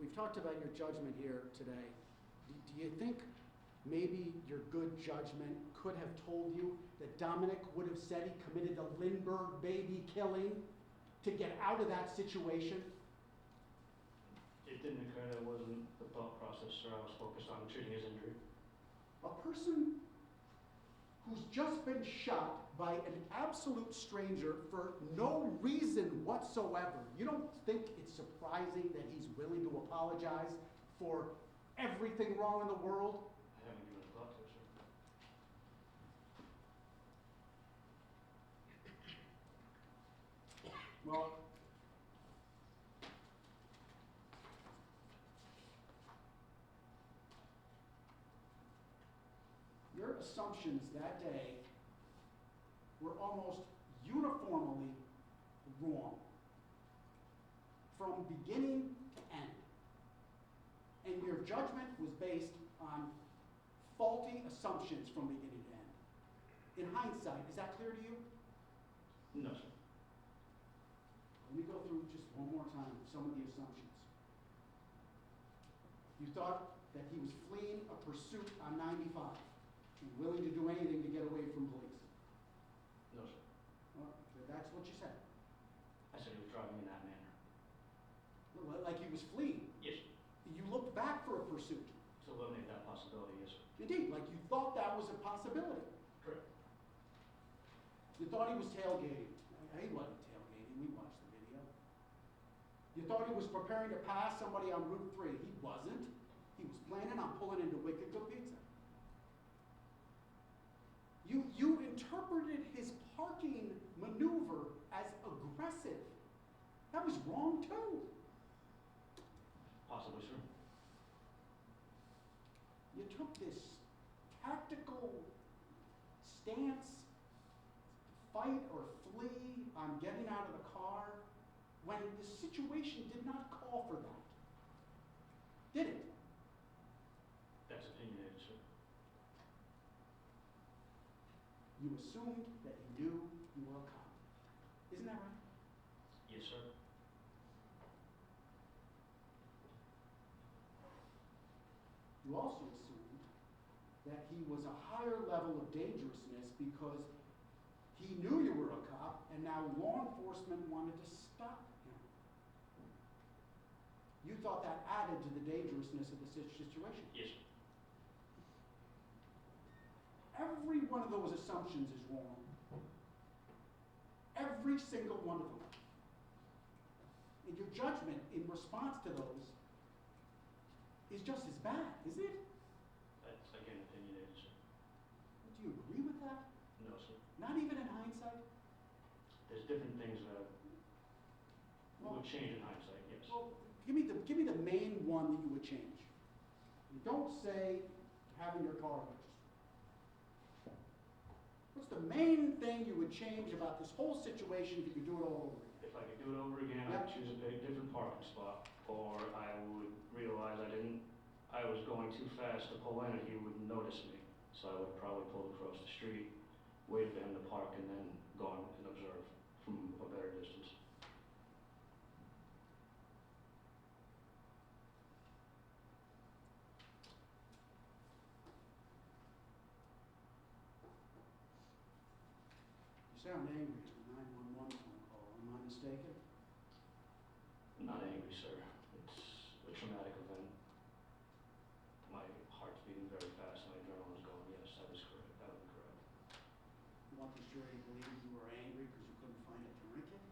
we've talked about your judgment here today. Do you think maybe your good judgment could have told you that Dominic would have said he committed the Lindbergh baby killing to get out of that situation? It didn't occur, that wasn't the thought process, sir. I was focused on treating his injury. A person who's just been shot by an absolute stranger for no reason whatsoever, you don't think it's surprising that he's willing to apologize for everything wrong in the world? I haven't given a thought to it, sir. Well, your assumptions that day were almost uniformly wrong from beginning to end. And your judgment was based on faulty assumptions from beginning to end. In hindsight, is that clear to you? No, sir. Let me go through just one more time some of the assumptions. You thought that he was fleeing a pursuit on 95 and willing to do anything to get away from police. No, sir. Well, that's what you said. I said he was driving in that manner. Like he was fleeing. Yes, sir. You looked back for a pursuit. To eliminate that possibility, yes, sir. Indeed, like you thought that was a possibility. Correct. You thought he was tailgating. He wasn't tailgating. We watched the video. You thought he was preparing to pass somebody on Route 3. He wasn't. He was planning on pulling into Wicked Good Pizza. You interpreted his parking maneuver as aggressive. That was wrong too. Possibly, sir. You took this tactical stance, fight or flee on getting out of the car, when the situation did not call for that. Did it? That's opinionated, sir. You assumed that he knew you were a cop. Isn't that right? Yes, sir. You also assumed that he was a higher level of dangerousness because he knew you were a cop and now law enforcement wanted to stop him. You thought that added to the dangerousness of the situation. Yes, sir. Every one of those assumptions is wrong. Every single one of them. And your judgment in response to those is just as bad, isn't it? That's, again, opinionated, sir. Do you agree with that? No, sir. Not even in hindsight? There's different things that Well- would change in hindsight, yes. Well, give me the main one that you would change. You don't say having your car registered. the main thing you would change about this whole situation if you could do it all over again? If I could do it over again, I'd choose a different parking spot, or I would realize I was going too fast to pull in and he would notice me. So I would probably pull across the street, wait for him to park, and then go on and observe from a better distance. You sound angry at the 911 phone call, am I mistaken? I'm not angry, sir. It's a traumatic event. My heart's beating very fast, my adrenaline's going. Yes, that is correct. That would be correct. You want this jury to believe you were angry because you couldn't find a tourniquet?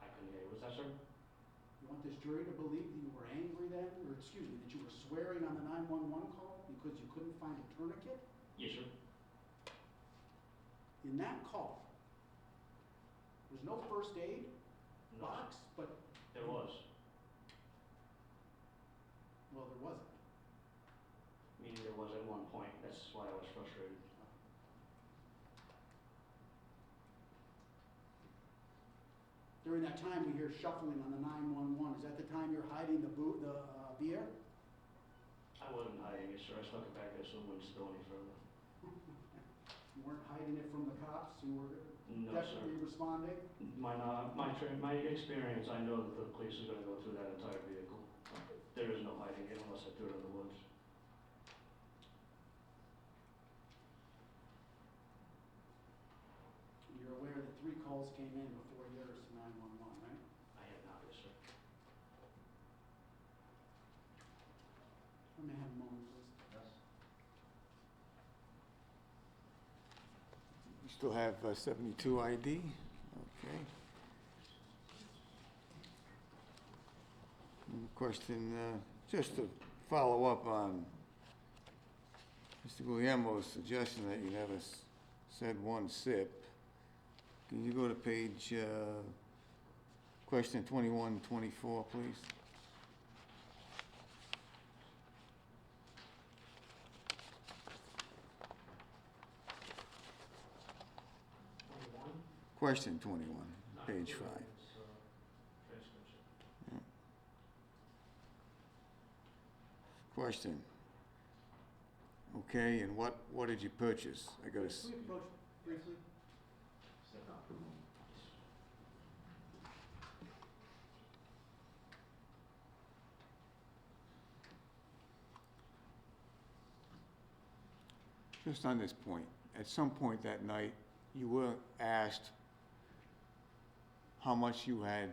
I couldn't hear you. What's that, sir? You want this jury to believe that you were angry then, or excuse me, that you were swearing on the 911 call because you couldn't find a tourniquet? Yes, sir. In that call, there's no first aid No, box, but, there was. well, there wasn't. Meaning there was at one point. That's why I was frustrated. During that time, we hear shuffling on the 911. Is that the time you're hiding the beer? I wasn't hiding it, sir. I stuck it back there so it wouldn't spill any further. You weren't hiding it from the cops? You were No, definitely sir. responding? My experience, I know that the police are gonna go through that entire vehicle. There is no hiding it unless I threw it in the woods. You're aware that 3 calls came in before yours to 911, right? I have not, yes, sir. Let me have a moment, please. Yes. You still have 72 ID? Okay. Question, just to follow up on Mr. Guglielmo's suggestion that you never said one sip. Can you go to page, question 21, 24, please? Question 21, page 5. Transcription. Question. Okay, and what did you purchase? I gotta, Can we approach briefly? just on this point, at some point that night, you were asked how much you had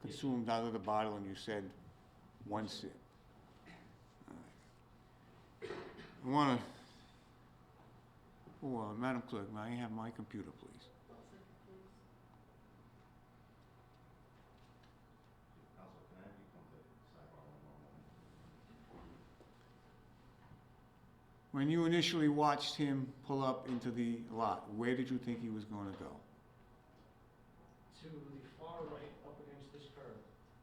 consumed out of the bottle, and you said one sip. All right. I wanna, Madam Clerk, may I have my computer, please? Counsel, can I have you come to the sidebar one moment? When you initially watched him pull up into the lot, where did you think he was gonna go? To the far right, up against this curve,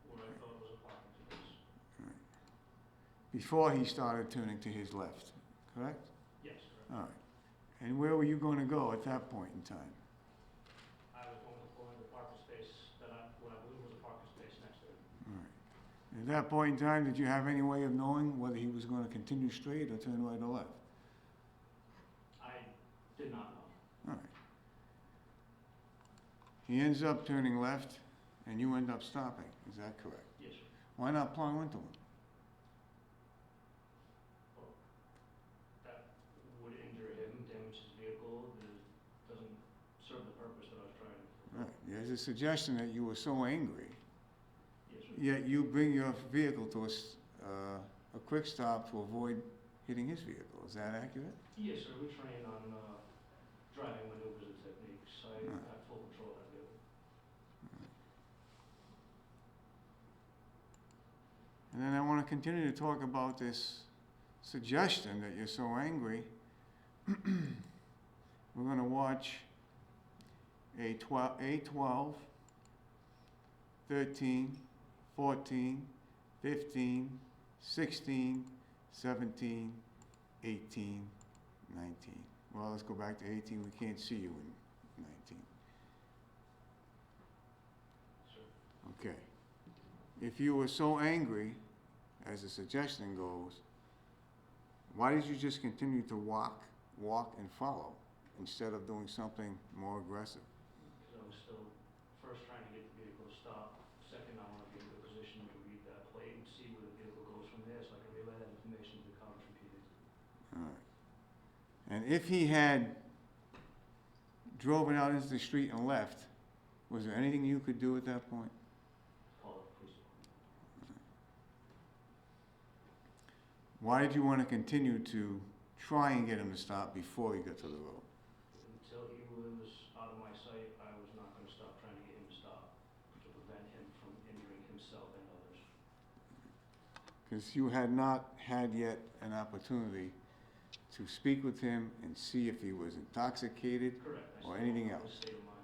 what I thought was a parking space. Before he started turning to his left, correct? Yes, correct. All right. And where were you gonna go at that point in time? I was going to pull in the parking space what I believe was a parking space next to it. All right. At that point in time, did you have any way of knowing whether he was gonna continue straight or turn right or left? I did not know. All right. He ends up turning left, and you end up stopping, is that correct? Yes, sir. Why not plow into him? Well, that would injure him, damage his vehicle. It doesn't serve the purpose that I was trying to fulfill. Right. There's a suggestion that you were so angry, Yes, sir. yet you bring your vehicle to a quick stop to avoid hitting his vehicle. Is that accurate? Yes, sir. We train on driving maneuvers and techniques. I Right. have full control of that vehicle. And then I want to continue to talk about this suggestion that you're so angry. We're going to watch A12, 13, 14, 15, 16, 17, 18, 19. Well, let's go back to 18, we can't see you in 19. Sir. Okay. If you were so angry, as the suggestion goes, why did you just continue to walk and follow, instead of doing something more aggressive? Because I was still, first trying to get the vehicle to stop. Second, I want to be in a good position to read that plate and see where the vehicle goes from there, so I can relay that information to the cops repeatedly. All right. And if he had driven out into the street and left, was there anything you could do at that point? Call the police department. Why did you want to continue to try and get him to stop before he got to the road? Until he was out of my sight, I was not going to stop trying to get him to stop, to prevent him from injuring himself and others. Because you had not had yet an opportunity to speak with him and see if he was intoxicated Correct. I or still anything don't know else. his state of mind.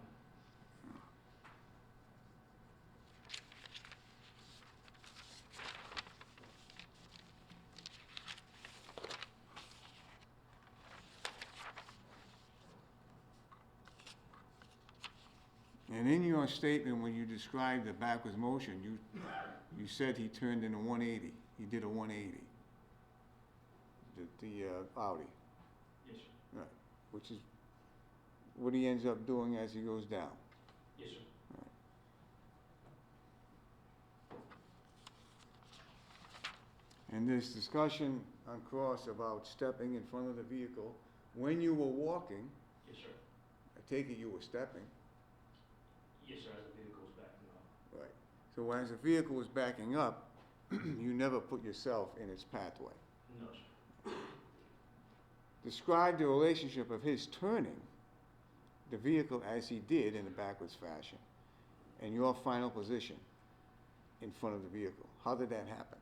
And in your statement, when you described the backwards motion, you said he turned in a 180. He did a 180. The Audi, Yes, sir. right, which is what he ends up doing as he goes down. Yes, sir. And this discussion on cross about stepping in front of the vehicle, when you were walking, Yes, sir. I take it you were stepping, Yes, sir, as the vehicle was backing up. right? So as the vehicle was backing up, you never put yourself in its pathway. No, sir. Describe the relationship of his turning the vehicle as he did in a backwards fashion and your final position in front of the vehicle. How did that happen?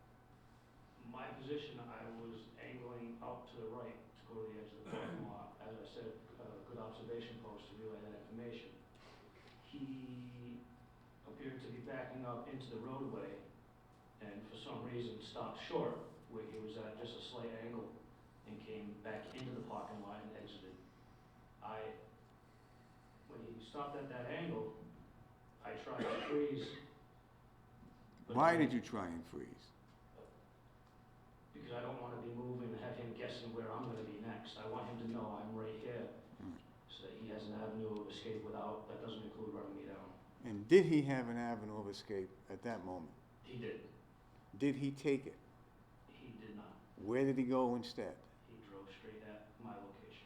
My position, I was angling out to the right to go to the edge of the parking lot. As I said, good observation post to relay that information. He appeared to be backing up into the roadway and for some reason stopped short where he was at just a slight angle and came back into the parking lot and exited. When he stopped at that angle, I tried to freeze. but Why then- did you try and freeze? Because I don't want to be moving and have him guessing where I'm going to be next. I want him to know I'm right here, so that he has an avenue of escape without, that doesn't include running me down. And did he have an avenue of escape at that moment? He did. Did he take it? He did not. Where did he go instead? He drove straight at my location.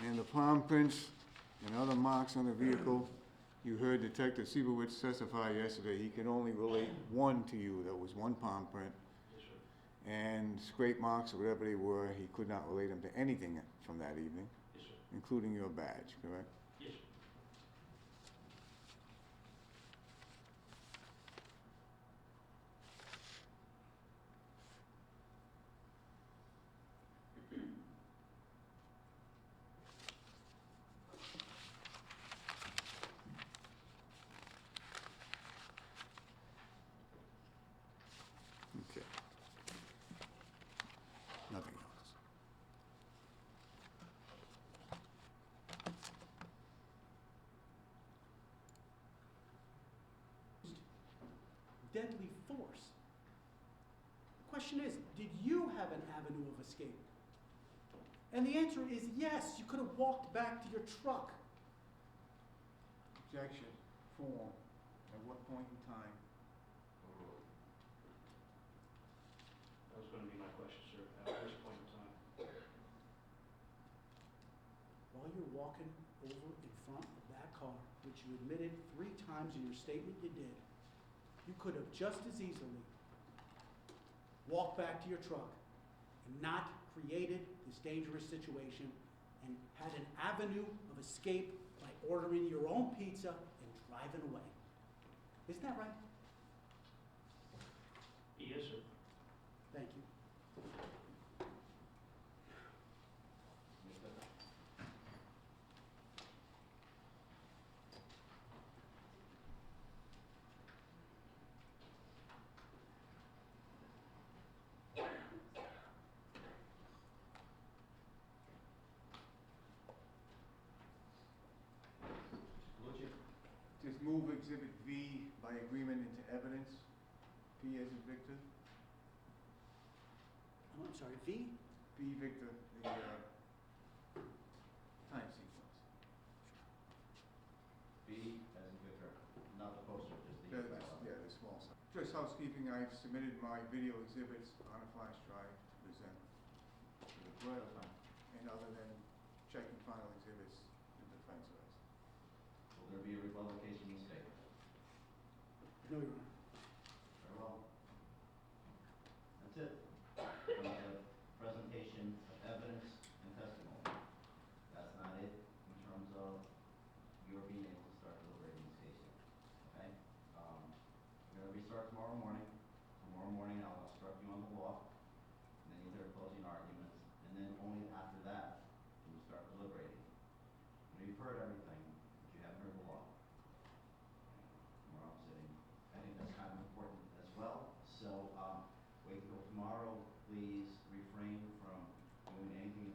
And the palm prints and other marks on the vehicle, you heard Detective Siebowitz testify yesterday, he could only relate one to you, that was one palm print. Yes, sir. And scrape marks or whatever they were, he could not relate them to anything from that evening, Yes, sir. including your badge, correct? Yes, sir. Okay. Nothing else. Deadly force. The question is, did you have an avenue of escape? And the answer is yes, you could have walked back to your truck. Objection, form, at what point in time? That was going to be my question, sir. At this point in time. While you're walking over in front of that car, which you admitted 3 times in your statement you did, you could have just as easily walked back to your truck and not created this dangerous situation and had an avenue of escape by ordering your own pizza and driving away. Isn't that right? Yes, sir. move Exhibit V by agreement into evidence. P as in Victor, Oh, I'm sorry, V? V Victor, the time sequence. B as in Victor, not the poster, just the. Yeah, the small size. Just housekeeping, I've submitted my video exhibits on a flash drive to present to the board. And other than checking final exhibits, the defense of us. Will there be a revocation in the state? No, Your Honor. Very well. That's it. We have presentation of evidence and testimony. That's not it in terms of your being able to start deliberating this case yet. Okay? We're gonna restart tomorrow morning. Tomorrow morning I'll instruct you on the law, and then you'll hear closing arguments, and then only after that will we start deliberating. Now, you've heard everything, but you haven't heard the law. Tomorrow I'm sitting. I think that's kind of important as well. So, wait till tomorrow. Please refrain from doing anything